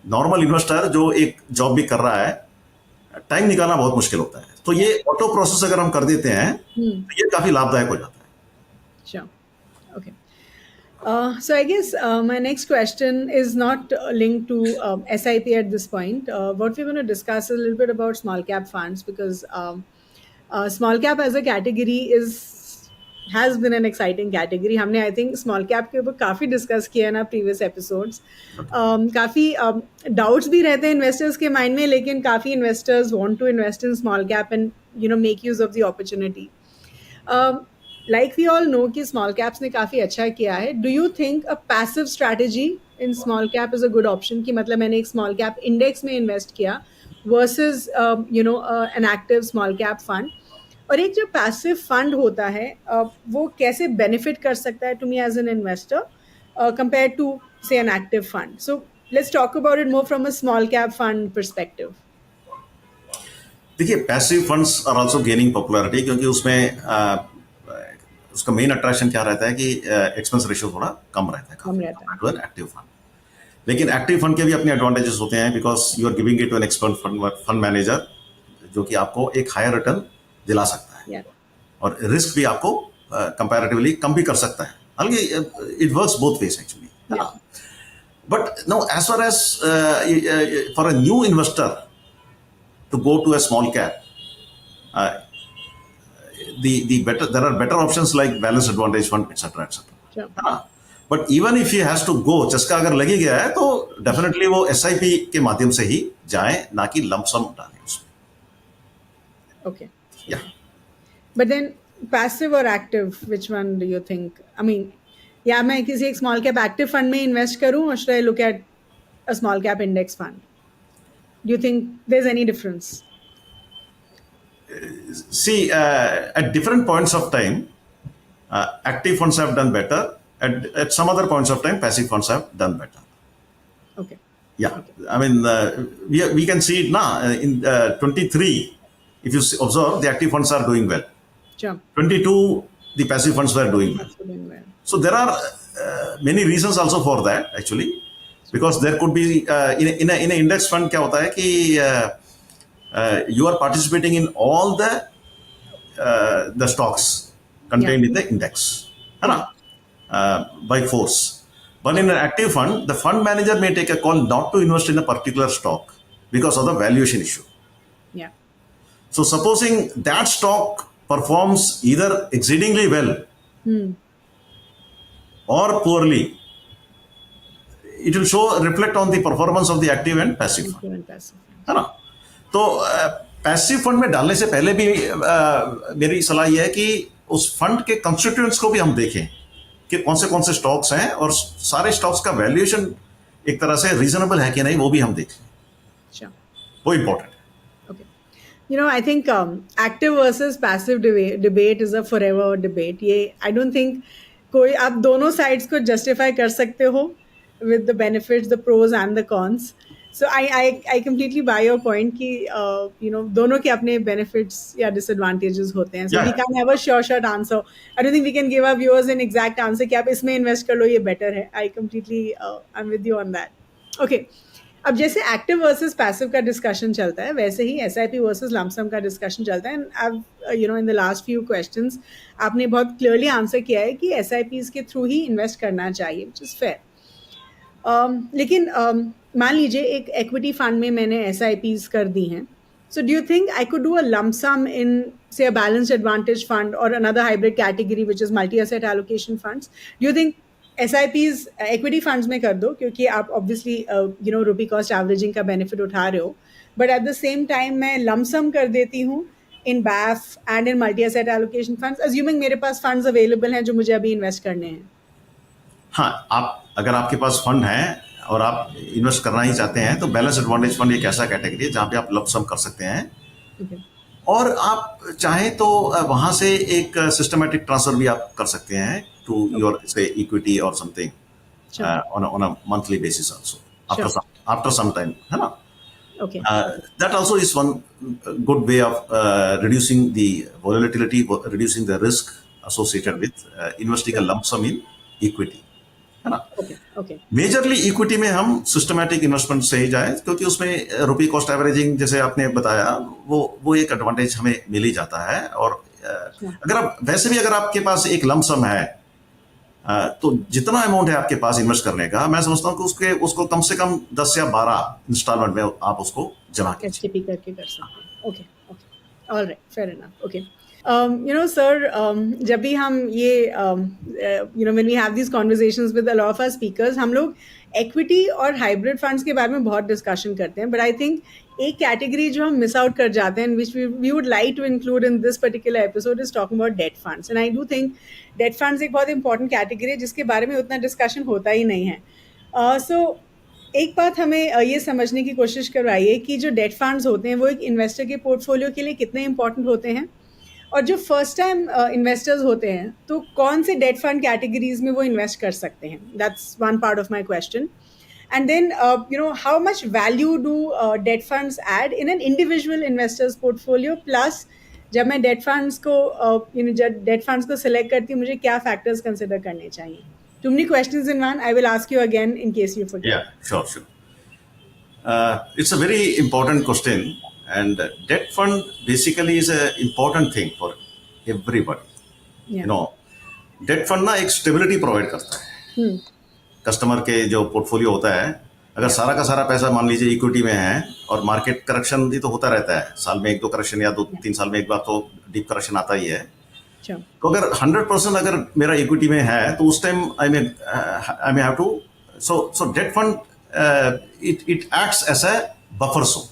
normal investor जो एक जॉब भी कर रहा है, टाइम निकालना बहुत मुश्किल होता है। तो ये ऑटो प्रोसेस अगर हम कर देते हैं तो ये काफी लाभदायक हो जाता है। Sure. Okay. So I guess my next question is not linked to SIP at this point. What we're going to discuss is a little bit about small cap funds, because small cap as a category has been an exciting category. हमने I think small cap के ऊपर काफ़ी discuss किया ना previous episodes. काफ़ी doubts भी रहते हैं इन्वेस्टर्स के माइंड में, लेकिन काफ़ी investors want to invest in small cap and make use of the opportunity. Like we all know कि स्मॉल कैप्स ने काफ़ी अच्छा किया है। Do you think a passive strategy in small cap is a good option? कि मतलब मैंने एक स्मॉल कैप इंडेक्स में इन्वेस्ट किया versus an active small cap fund, और एक जो पैसिव फंड होता है वो कैसे बेनिफिट कर सकता है to me as an investor compare to say an active fund? So let's talk about it more from a small cap fund perspective. देखिए, passive funds are also gaining popularity, क्योंकि उसमें उसका मेन अट्रैक्शन क्या रहता है कि expense ratio थोड़ा कम रहता है एक्टिव फंड। लेकिन एक्टिव फंड के भी अपने एडवांटेजेस होते हैं, because you are giving it to an expert fund manager जो कि आपको एक हायर रिटर्न दिला सकता है और रिस्क भी आपको कंपैरेटिवली कम भी कर सकता है। हालांकि it works both ways actually. But no, as far as for a new investor to go to a small cap, there are better options like balanced advantage fund, etc. But even if he has to go, चस्का अगर लगी गया है तो definitely वो SIP के माध्यम से ही जाए, ना कि लमसम डालें उसमें। Okay. Yeah. But then passive or active, which one do you think? I mean, या मैं किसी एक small cap active fund में invest करूँ, or should I look at a small cap index fund? Do you think there's any difference? See, at different points of time, active funds have done better. At some other points of time, passive funds have done better. Okay. Yeah. Okay. I mean, we can see it now in 23. If you observe, the active funds are doing well. Sure. 22, the passive funds were doing well. So there are many reasons also for that actually, because there could be in an index fund क्या होता है कि you are participating in all the stocks contained in the index, है ना, by force. But in an active fund, the fund manager may take a call not to invest in a particular stock because of the valuation issue. Yeah. So supposing that stock performs either exceedingly well or poorly, it will reflect on the performance of the active and passive fund. है ना? तो passive fund में डालने से पहले भी मेरी सलाह यह है कि उस फंड के कंस्टिट्यूएंट्स को भी हम देखें कि कौन से स्टॉक्स हैं और सारे स्टॉक्स का वैल्यूएशन एक तरह से रीजनेबल है कि नहीं, वो भी हम देखें। Sure. वो इम्पोर्टेंट है। I think active versus passive debate is a forever debate. ये I don't think कोई आप दोनों sides को justify कर सकते हो with the benefits, the pros and the cons. So I completely buy your point कि दोनों के अपने benefits या disadvantages होते हैं. So we can't have a sure answer. I don't think we can give our viewers an exact answer कि आप इसमें invest कर लो, ये better है. I completely I'm with you on that. Okay. अब जैसे एक्टिव वर्सेस पैसिव का discussion चलता है, वैसे ही एसआईपी वर्सेस लमसम का डिस्कशन चलता है. And you know in the last few questions आपने बहुत क्लियरली आंसर किया है कि एसआईपीज के थ्रू ही इन्वेस्ट करना चाहिए, व्हिच इज फेयर. लेकिन मान लीजिए एक इक्विटी फंड में मैंने एसआईपीज कर दी हैं. So do you think I could do a lump sum in, say, a balanced advantage fund or another hybrid category, which is multi-asset allocation funds? Do you think SIPs equity funds में कर दो, क्योंकि आप obviously you know rupee cost averaging का benefit उठा रहे हो, but at the same time मैं lump sum कर देती हूँ in BAF and in multi-asset allocation funds, assuming मेरे पास funds available हैं जो मुझे अभी invest करने हैं. हाँ, आप अगर आपके पास फंड है और आप इन्वेस्ट करना ही चाहते हैं तो बैलेंस एडवांटेज फंड एक ऐसा कैटेगरी है जहां पे आप लंप सम कर सकते हैं. Okay. और आप चाहें तो वहां से एक सिस्टमैटिक ट्रांसफर भी आप कर सकते हैं टू योर से इक्विटी और something on a monthly basis also after some time, है ना. Okay. That also is one good way of reducing the volatility, reducing the risk associated with investing a lump sum in equity, है ना. Okay. Majorly equity में हम systematic investment से ही जाए, क्योंकि उसमें रुपी कॉस्ट एवरेजिंग जैसे आपने बताया वो एक एडवांटेज हमें मिल ही जाता है. और अगर आप वैसे भी अगर आपके पास एक लंप सम है तो जितना अमाउंट है आपके पास इन्वेस्ट करने का, मैं समझता हूँ कि उसको कम से कम 10 या 12 इंस्टॉलमेंट में आप उसको जमा कीजिए. STP करके कर सकते हैं. Okay. All right. Fair enough. Okay. You know, sir, जब भी हम ये you know when we have these conversations with a lot of our speakers, हम लोग equity और hybrid funds के बारे में बहुत डिस्कशन करते हैं, but I think एक कैटेगरी जो हम मिस आउट कर जाते हैं, which we would like to include in this particular episode, is talking about debt funds. And I do think debt funds एक बहुत important कैटेगरी है जिसके बारे में उतना डिस्कशन होता ही नहीं है. So एक बात हमें ये समझने की कोशिश करवाइए कि जो डेट फंड्स होते हैं वो एक इन्वेस्टर के पोर्टफोलियो के लिए कितने इंपॉर्टेंट होते हैं, और जो फर्स्ट टाइम इन्वेस्टर्स होते हैं तो कौन से डेट फंड कैटेगरीज में वो इन्वेस्ट कर सकते हैं. That's one part of my question. And then you know how much value do debt funds add in an individual investor's portfolio, plus जब मैं डेट फंड्स को सिलेक्ट करती हूँ मुझे क्या फैक्टर्स कंसिडर करने चाहिए. Too many questions in one. I will ask you again in case you forget. Yeah, sure. It's a very important question, and debt fund basically is an important thing for everybody. Yeah. You know, debt fund ना एक stability provide करता है. Customer के जो portfolio होता है, अगर सारा का सारा पैसा मान लीजिए इक्विटी में है और मार्केट करेक्शन भी तो होता रहता है, साल में 1-2 करेक्शन या 2-3 साल में एक बार तो डीप करेक्शन आता ही है. तो अगर 100% अगर मेरा इक्विटी में है तो उस time I may have to so debt fund it acts as a buffer zone,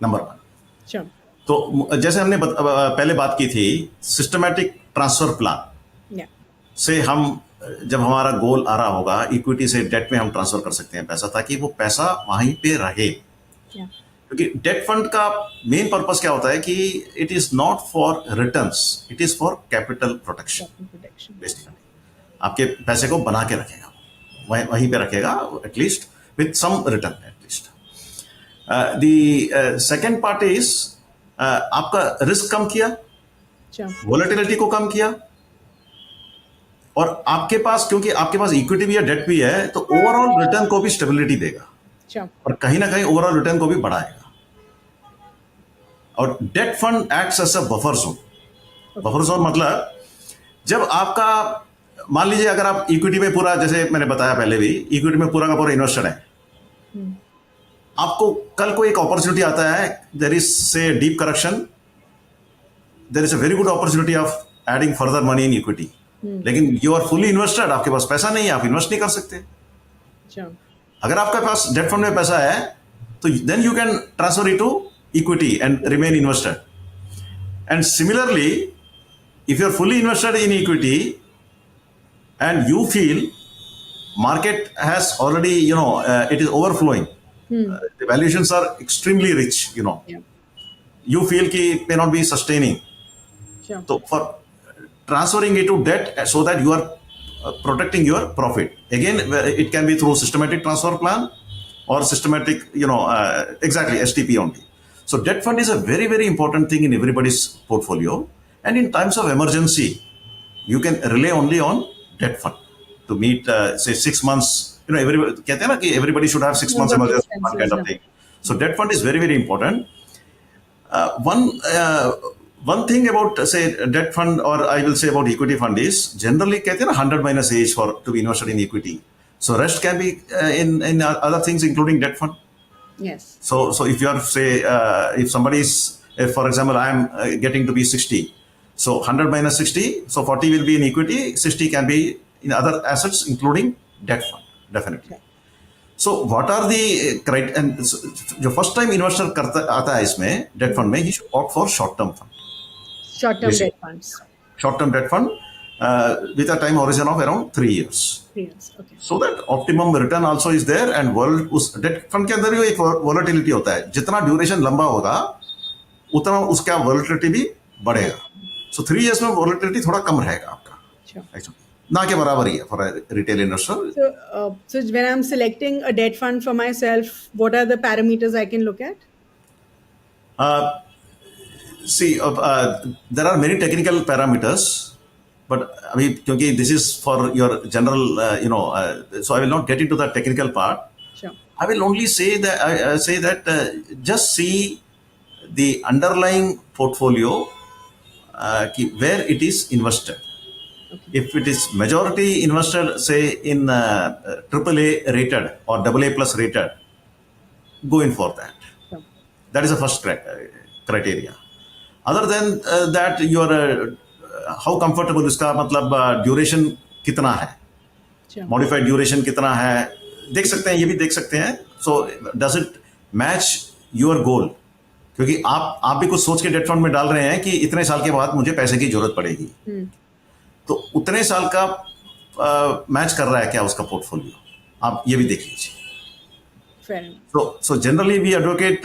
number 1. तो जैसे हमने पहले बात की थी सिस्टमैटिक ट्रांसफर प्लान से, हम जब हमारा गोल आ रहा होगा इक्विटी से डेट में हम ट्रांसफर कर सकते हैं पैसा, ताकि वो पैसा वहीं पे रहे. क्योंकि डेट फंड का मेन पर्पस क्या होता है कि it is not for returns, it is for capital protection. Basically आपके पैसे को बना के रखेगा, वहीं पे रखेगा, at least with some return at least. The second part is आपका रिस्क कम किया, वोलेटिलिटी को कम किया, और आपके पास क्योंकि आपके पास इक्विटी भी है डेट भी है तो ओवरऑल रिटर्न को भी स्टेबिलिटी देगा और कहीं ना कहीं ओवरऑल रिटर्न को भी बढ़ाएगा. और debt fund acts as a buffer zone. Buffer zone मतलब जब आपका मान लीजिए अगर आप इक्विटी में पूरा, जैसे मैंने बताया पहले भी, इक्विटी में पूरा का पूरा इन्वेस्टेड है, आपको कल को एक अपॉर्चुनिटी आता है, there is say deep correction, there is a very good opportunity of adding further money in equity, लेकिन यू आर फुली इन्वेस्टेड, आपके पास पैसा नहीं है, आप इन्वेस्ट नहीं कर सकते. अगर आपके पास डेट फंड में पैसा है तो then you can transfer it to equity and remain invested. And similarly, if you're fully invested in equity and you feel market has already, it is overflowing, the valuations are extremely rich, you feel ki it may not be sustaining. So for transferring it to debt so that you are protecting your profit. Again, it can be through systematic transfer plan or systematic, exactly STP only. So debt fund is a very, very important thing in everybody's portfolio. And in times of emergency, you can rely only on debt fund to meet, say, 6 months you know, कहते हैं ना कि everybody should have 6 months emergency fund kind of thing. So debt fund is very, very important. One thing about say debt fund, or I will say about equity fund, is generally कहते हैं ना 100 minus age for to be invested in equity. So rest can be in other things including debt fund. Yes. So if you are say if somebody is, if for example I am getting to be 60, so 100 minus 60, so 40 will be in equity, 60 can be in other assets including debt fund, definitely. Okay. So what are the criteria? And जो first time investor करता आता है इसमें debt fund में, he should opt for short term fund. Short term Basic. debt funds. Short term debt fund with a time horizon of around 3 years. 3 years. Okay. So that optimum return also is there, and उस debt fund के अंदर भी एक volatility होता है. जितना duration लंबा होगा उतना उसका volatility भी बढ़ेगा. So 3 years में volatility थोड़ा कम रहेगा आपका. Sure. Actually. ना के बराबर ही है for a retail investor. So when I'm selecting a debt fund for myself, what are the parameters I can look at? See, there are many technical parameters, but I mean, क्योंकि this is for your general, so I will not get into the technical part. Sure. I will only say that just see the underlying portfolio, where it is invested. Okay. If it is majority invested, say in AAA rated or AA plus rated, go in for that. Sure. That is the first criteria. Other than that, your how comfortable इसका मतलब duration कितना है, Sure. modified duration कितना है, देख सकते हैं, ये भी देख सकते हैं. So does it match your goal? क्योंकि आप भी कुछ सोच के डेट फंड में डाल रहे हैं कि इतने साल के बाद मुझे पैसे की जरूरत पड़ेगी, तो उतने साल का मैच कर रहा है क्या उसका पोर्टफोलियो, आप ये भी देख लीजिए. Fair enough. So generally we advocate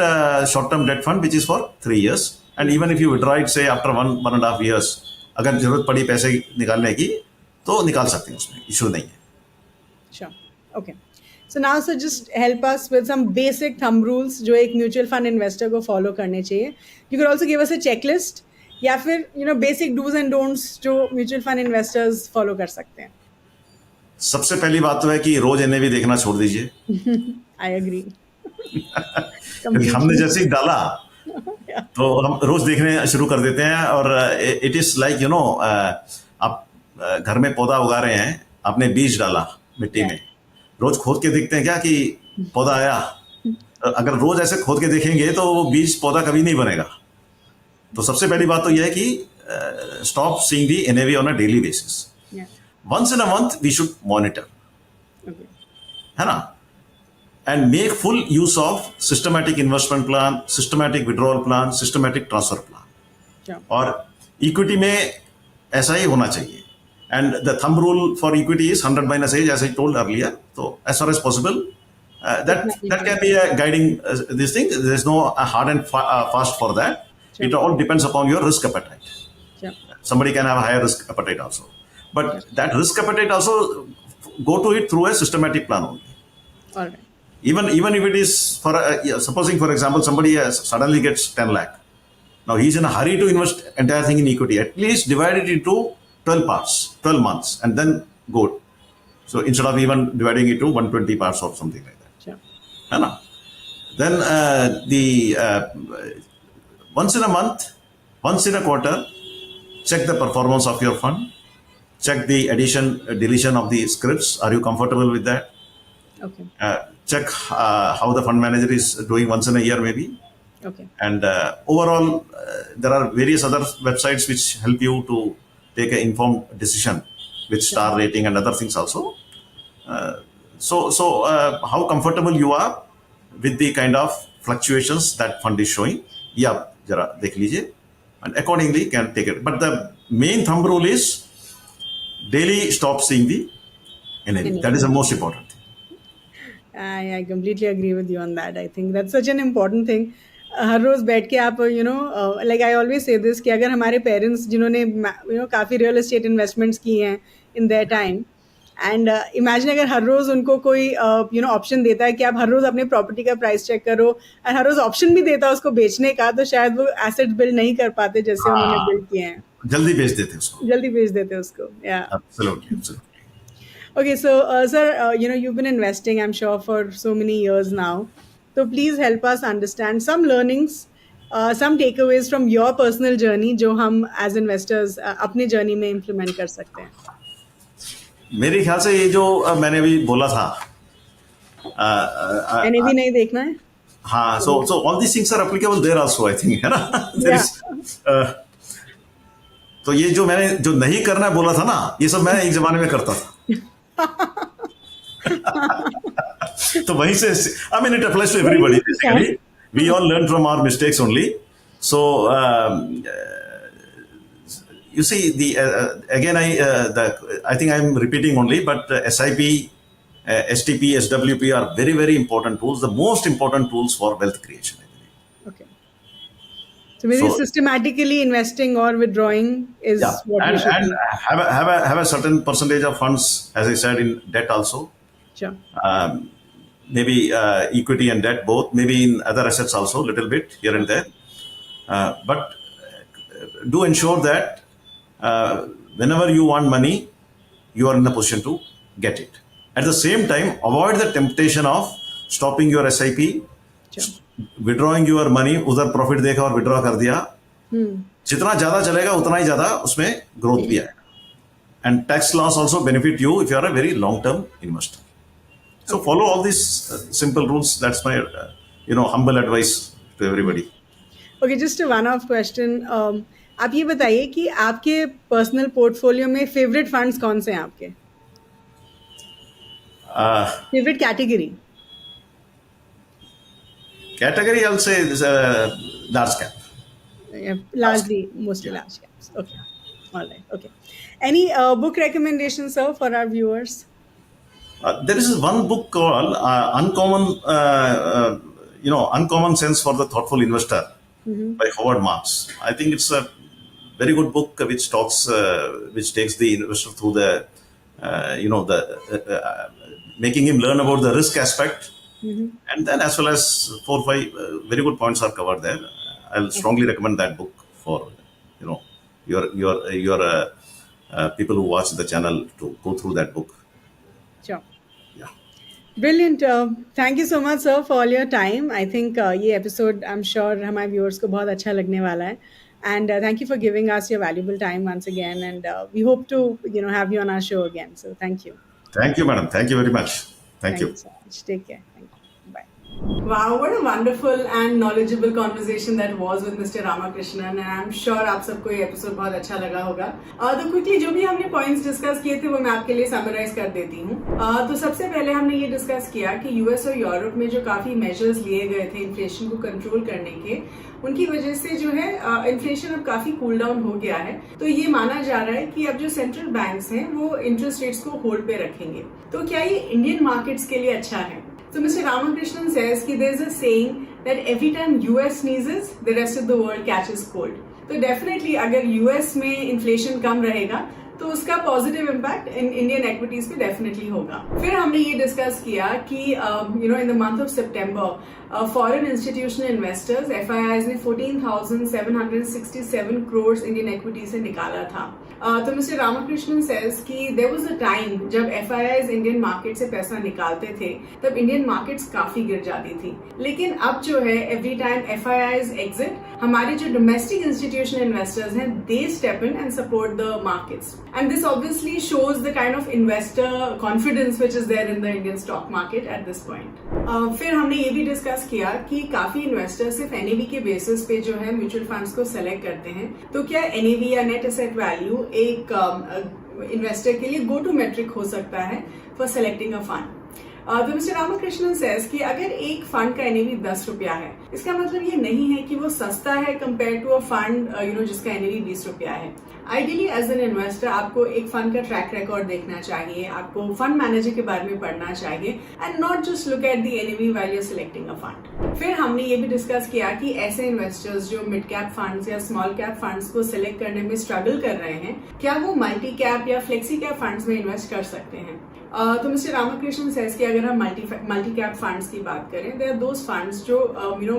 short term debt fund which is for 3 years, and even if you withdraw it say after 1.5 years, अगर जरूरत पड़ी पैसे निकालने की तो निकाल सकते हैं, उसमें इशू नहीं है. Sure. Okay. So now, sir, just help us with some basic thumb rules जो एक mutual fund investor को follow करने चाहिए. You could also give us a checklist या फिर basic do's and don'ts जो mutual fund investors follow कर सकते हैं. सबसे पहली बात तो है कि रोज एनएवी देखना छोड़ दीजिए. I agree. क्योंकि हमने जैसे ही डाला तो हम रोज देखने शुरू कर देते हैं, और इट इज लाइक आप घर में पौधा उगा रहे हैं, आपने बीज डाला मिट्टी में, रोज खोद के देखते हैं क्या कि पौधा आया. अगर रोज ऐसे खोद के देखेंगे तो वो बीज पौधा कभी नहीं बनेगा. तो सबसे पहली बात तो यह है कि stop seeing the NAV on a daily basis. Once in a month we should monitor, है ना, and make full use of systematic investment plan, systematic withdrawal plan, systematic transfer plan. Yeah. और equity में ऐसा ही होना चाहिए. And the thumb rule for equity is 100 minus age, as I told earlier. So as far as possible, that can be a guiding this thing. There is no hard and fast for that. Sure. It all depends upon your risk appetite. Sure. Somebody can have a higher risk appetite also, but that risk appetite also go to it through a systematic plan only. All right. Even if it is for supposing for example somebody suddenly gets 10 lakh, now he's in a hurry to invest entire thing in equity. At least divide it into 12 parts, 12 months, and then go. So instead of even dividing it to 120 parts or something like that. Sure. Hai na? Then once in a month, once in a quarter, check the performance of your fund. Check the deletion of the scripts. Are you comfortable with that? Okay. Check how the fund manager is doing once in a year maybe. Okay. And overall, there are various other websites which help you to take an informed decision with star rating and other things also. So how comfortable you are with the kind of fluctuations that fund is showing, ये आप जरा देख लीजिए, and accordingly can take it. But the main thumb rule is daily stop seeing the NAV. That is the most important thing. I completely agree with you on that. I think that's such an important thing. हर रोज बैठ के आप like I always say this कि अगर हमारे parents जिन्होंने काफ़ी real estate investments की हैं in their time, and imagine अगर हर रोज़ उनको कोई ऑप्शन देता है कि आप हर रोज़ अपने प्रॉपर्टी का प्राइस चेक करो, और हर रोज़ ऑप्शन भी देता है उसको बेचने का, तो शायद वो एसेट बिल्ड नहीं कर पाते जैसे उन्होंने बिल्ड किए हैं. जल्दी बेच देते उसको. जल्दी बेच देते उसको. Yeah. Absolutely. Okay, so sir, you've been investing, I'm sure, for so many years now. So please help us understand some learnings, some takeaways from your personal journey, जो हम as investors अपने journey में implement कर सकते हैं. मेरे ख्याल से ये जो मैंने अभी बोला था, NAV नहीं देखना है. हाँ, so all these things are applicable there also, I think, है ना? There is, तो ये जो मैंने जो नहीं करना बोला था ना, ये सब मैं एक जमाने में करता था. तो वहीं से, I mean, it applies to everybody. Basically, we all learn from our mistakes only. So you see, again, I think I'm repeating only, but SIP, STP, SWP are very, very important tools. The most important tools for wealth creation. Okay. So maybe systematically investing or withdrawing is what we should do. And have a certain percentage of funds, as I said, in debt also. Sure. Maybe equity and debt both. Maybe in other assets also, little bit here and there. But do ensure that whenever you want money, you are in a position to get it. At the same time, avoid the temptation of stopping your SIP, withdrawing your money, उधर profit देखा और withdraw कर दिया. जितना ज्यादा चलेगा उतना ही ज्यादा उसमें ग्रोथ भी आएगा. And tax loss also benefit you if you are a very long-term investor. So follow all these simple rules. That's my humble advice to everybody. Okay, just a one-off question. आप ये बताइए कि आपके personal portfolio में favourite funds कौन से हैं आपके? Favorite category? Category, I'll say is large cap. Yeah, largely, mostly large caps. Okay, all right. Okay. Any book recommendations, sir, for our viewers? There is one book called Uncommon Sense for the Thoughtful Investor by Howard Marks. I think it's a very good book which takes the investor through the making him learn about the risk aspect, and then as well as 4 or 5 very good points are covered there. I'll strongly recommend that book for your people who watch the channel to go through that book. Sure. Yeah. Brilliant. Thank you so much, sir, for all your time. I think ये episode, I'm sure, हमारे viewers को बहुत अच्छा लगने वाला है. And thank you for giving us your valuable time once again. And we hope to, have you on our show again. So thank you. Thank you, madam. Thank you very much. Thank you so much. Take care. Thank you. Bye. Wow, what a wonderful and knowledgeable conversation that was with Mr. Ramakrishnan, and I'm sure आप सबको ये episode बहुत अच्छा लगा होगा. तो quickly जो भी हमने points discuss किए थे वो मैं आपके लिए summarize कर देती हूँ. तो सबसे पहले हमने ये discuss किया कि US और यूरोप में जो काफी measures लिए गए थे inflation को control करने के, उनकी वजह से जो है इन्फ्लेशन अब काफी कूल डाउन हो गया है. तो ये माना जा रहा है कि अब जो सेंट्रल बैंक्स हैं वो इंटरेस्ट रेट्स को होल्ड पे रखेंगे. तो क्या ये इंडियन मार्केट्स के लिए अच्छा है? So Mr. Ramakrishnan says कि there is a saying that every time US sneezes, the rest of the world catches cold. तो definitely अगर US में इन्फ्लेशन कम रहेगा तो उसका positive impact in Indian equities पे डेफिनेटली होगा. फिर हमने ये डिस्कस किया कि in the month of September foreign institutional investors FIIs ने 14,767 करोड़ इंडियन एक्विटी से निकाला था. तो मिस्टर रामाकृष्णन सेज कि देयर वाज अ टाइम जब FIIs इंडियन मार्केट से पैसा निकालते थे तब इंडियन मार्केट्स काफी गिर जाती थी. लेकिन अब जो है एवरी टाइम FIIs एग्जिट, हमारे जो डोमेस्टिक इंस्टीट्यूशनल इन्वेस्टर्स हैं दे step in and support the markets. And this obviously shows the kind of investor confidence which is there in the Indian stock market at this point. फिर हमने ये भी discuss किया कि काफी इन्वेस्टर सिर्फ NAV के बेसिस पे जो है म्यूचुअल फंड्स को सेलेक्ट करते हैं. तो क्या NAV या नेट एसेट वैल्यू एक इन्वेस्टर के लिए गो टू मेट्रिक हो सकता है फॉर सेलेक्टिंग अ फंड? तो मिस्टर रामाकृष्णन सेज कि अगर एक फंड का NAV 10 रुपया है, इसका मतलब ये नहीं है कि वो सस्ता है कंपेयर टू अ फंड जिसका NAV 20 रुपया है. आइडियली एज एन इन्वेस्टर आपको एक फंड का ट्रैक रिकॉर्ड देखना चाहिए, आपको फंड मैनेजर के बारे में पढ़ना चाहिए and not just look at the NAV while you are selecting a fund. फिर हमने ये भी डिस्कस किया कि ऐसे इन्वेस्टर्स जो मिड कैप फंड्स या स्मॉल कैप फंड्स को सिलेक्ट करने में स्ट्रगल कर रहे हैं, क्या वो मल्टी कैप या फ्लेक्सी कैप फंड्स में इन्वेस्ट कर सकते हैं? तो मिस्टर रामाकृष्णन सेज कि अगर हम मल्टी कैप फंड्स की बात करें, देयर आर दोस फंड्स जो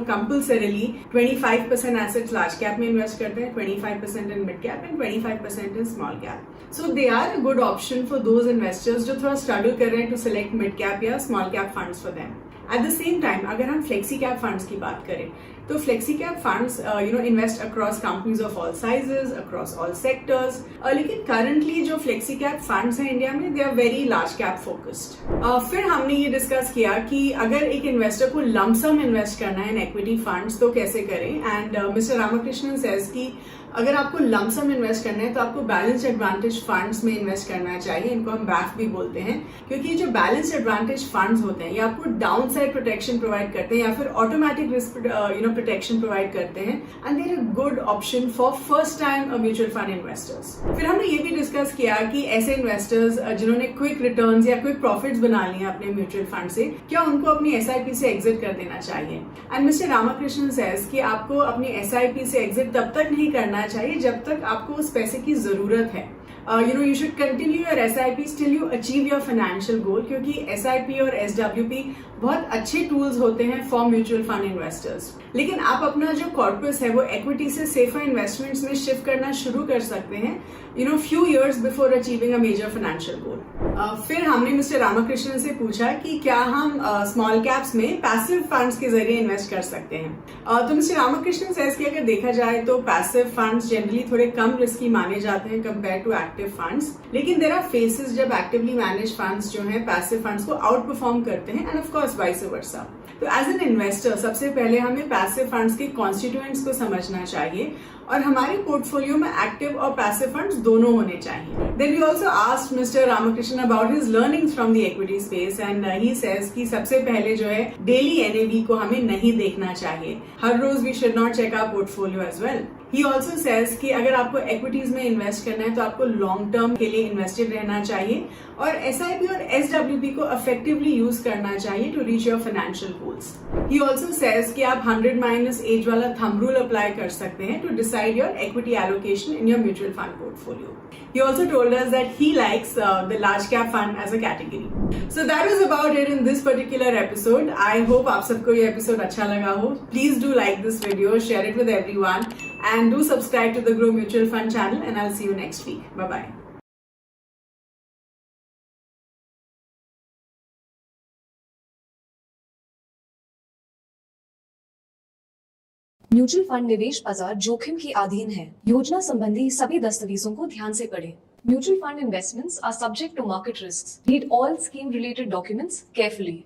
कंपल्सरीली 25% एसेट्स लार्ज कैप में इन्वेस्ट करते हैं, 25% in mid cap and 25% in small cap. So they are a good option for those investors जो थोड़ा struggle कर रहे हैं to select mid cap या small cap funds for them. At the same time, अगर हम flexi cap funds की बात करें तो flexi cap funds invest across companies of all sizes, across all sectors. लेकिन currently जो flexi cap funds हैं इंडिया में they are very large cap focused. फिर हमने ये डिस्कस किया कि अगर एक इन्वेस्टर को lump sum इन्वेस्ट करना है इन equity funds तो कैसे करें. एंड मिस्टर रामकृष्णन सेज कि अगर आपको लंप सम इन्वेस्ट करना है तो आपको बैलेंस एडवांटेज फंड्स में इन्वेस्ट करना चाहिए. इनको हम बैफ भी बोलते हैं क्योंकि जो बैलेंस एडवांटेज फंड्स होते हैं ये आपको डाउन साइड प्रोटेक्शन प्रोवाइड करते हैं या फिर ऑटोमेटिक रिस्क प्रोटेक्शन प्रोवाइड करते हैं. And there a good option for first time mutual fund investors. फिर हमने ये भी डिस्कस किया कि ऐसे इन्वेस्टर्स जिन्होंने क्विक रिटर्न्स या क्विक प्रॉफिट्स बना लिए अपने म्यूचुअल फंड से क्या उनको अपनी SIP से एग्जिट कर देना चाहिए. एंड मिस्टर रामकृष्णन सेज कि आपको अपनी SIP से एग्जिट तब तक नहीं करना चाहिए जब तक आपको उस पैसे की जरूरत है. You should continue your SIPs till you achieve your financial goal क्योंकि SIP और SWP बहुत अच्छे टूल्स होते हैं फॉर म्यूचुअल फंड इन्वेस्टर्स. लेकिन आप अपना जो कॉर्पस है वो इक्विटी से सेफर इन्वेस्टमेंट्स में शिफ्ट करना शुरू कर सकते हैं few years before achieving a major financial goal. फिर हमने मिस्टर रामकृष्णन से पूछा कि क्या हम स्मॉल कैप्स में पैसिव फंड्स के जरिए इन्वेस्ट कर सकते हैं. तो मिस्टर रामकृष्णन सेज कि अगर देखा जाए तो पैसिव फंड्स जनरली थोड़े कम रिस्की माने जाते हैं कंपेयर टू एक्टिव फंड्स. लेकिन देयर आर फेसेस जब एक्टिवली मैनेज फंड्स जो हैं पैसिव फंड्स को आउट परफॉर्म करते हैं end of course vice versa. तो एज एन इन्वेस्टर सबसे पहले हमें पैसिव फंड्स के कॉन्स्टिट्यूएंट्स को समझना चाहिए और हमारे पोर्टफोलियो में एक्टिव और पैसिव फंड्स दोनों होने चाहिए. Then we also asked mister Ramakrishnan about his learnings from the equity space and he says कि सबसे पहले जो है डेली NAV को हमें नहीं देखना चाहिए. हर रोज we should not check our portfolio as well. He also says कि अगर आपको इक्विटीज में इन्वेस्ट करना है तो आपको लॉन्ग टर्म के लिए इन्वेस्टेड रहना चाहिए और SIP और SWP को इफेक्टिवली यूज करना चाहिए to reach your financial goals. He also says कि आप 100 - एज वाला थंब रूल अप्लाई कर सकते हैं to decide your equity allocation in your mutual fund portfolio. He also told us that he likes the large cap fund as a category. So that was about it in this particular episode. I hope आप सबको ये episode अच्छा लगा हो. Please do like this video, share it with everyone, and do subscribe to the Grow Mutual Fund channel. And I'll see you next week. Bye bye. Mutual fund निवेश बाजार जोखिम के अधीन है. योजना संबंधी सभी दस्तावेजों को ध्यान से पढ़ें. Mutual fund investments are subject to market risks. Read all scheme related documents carefully.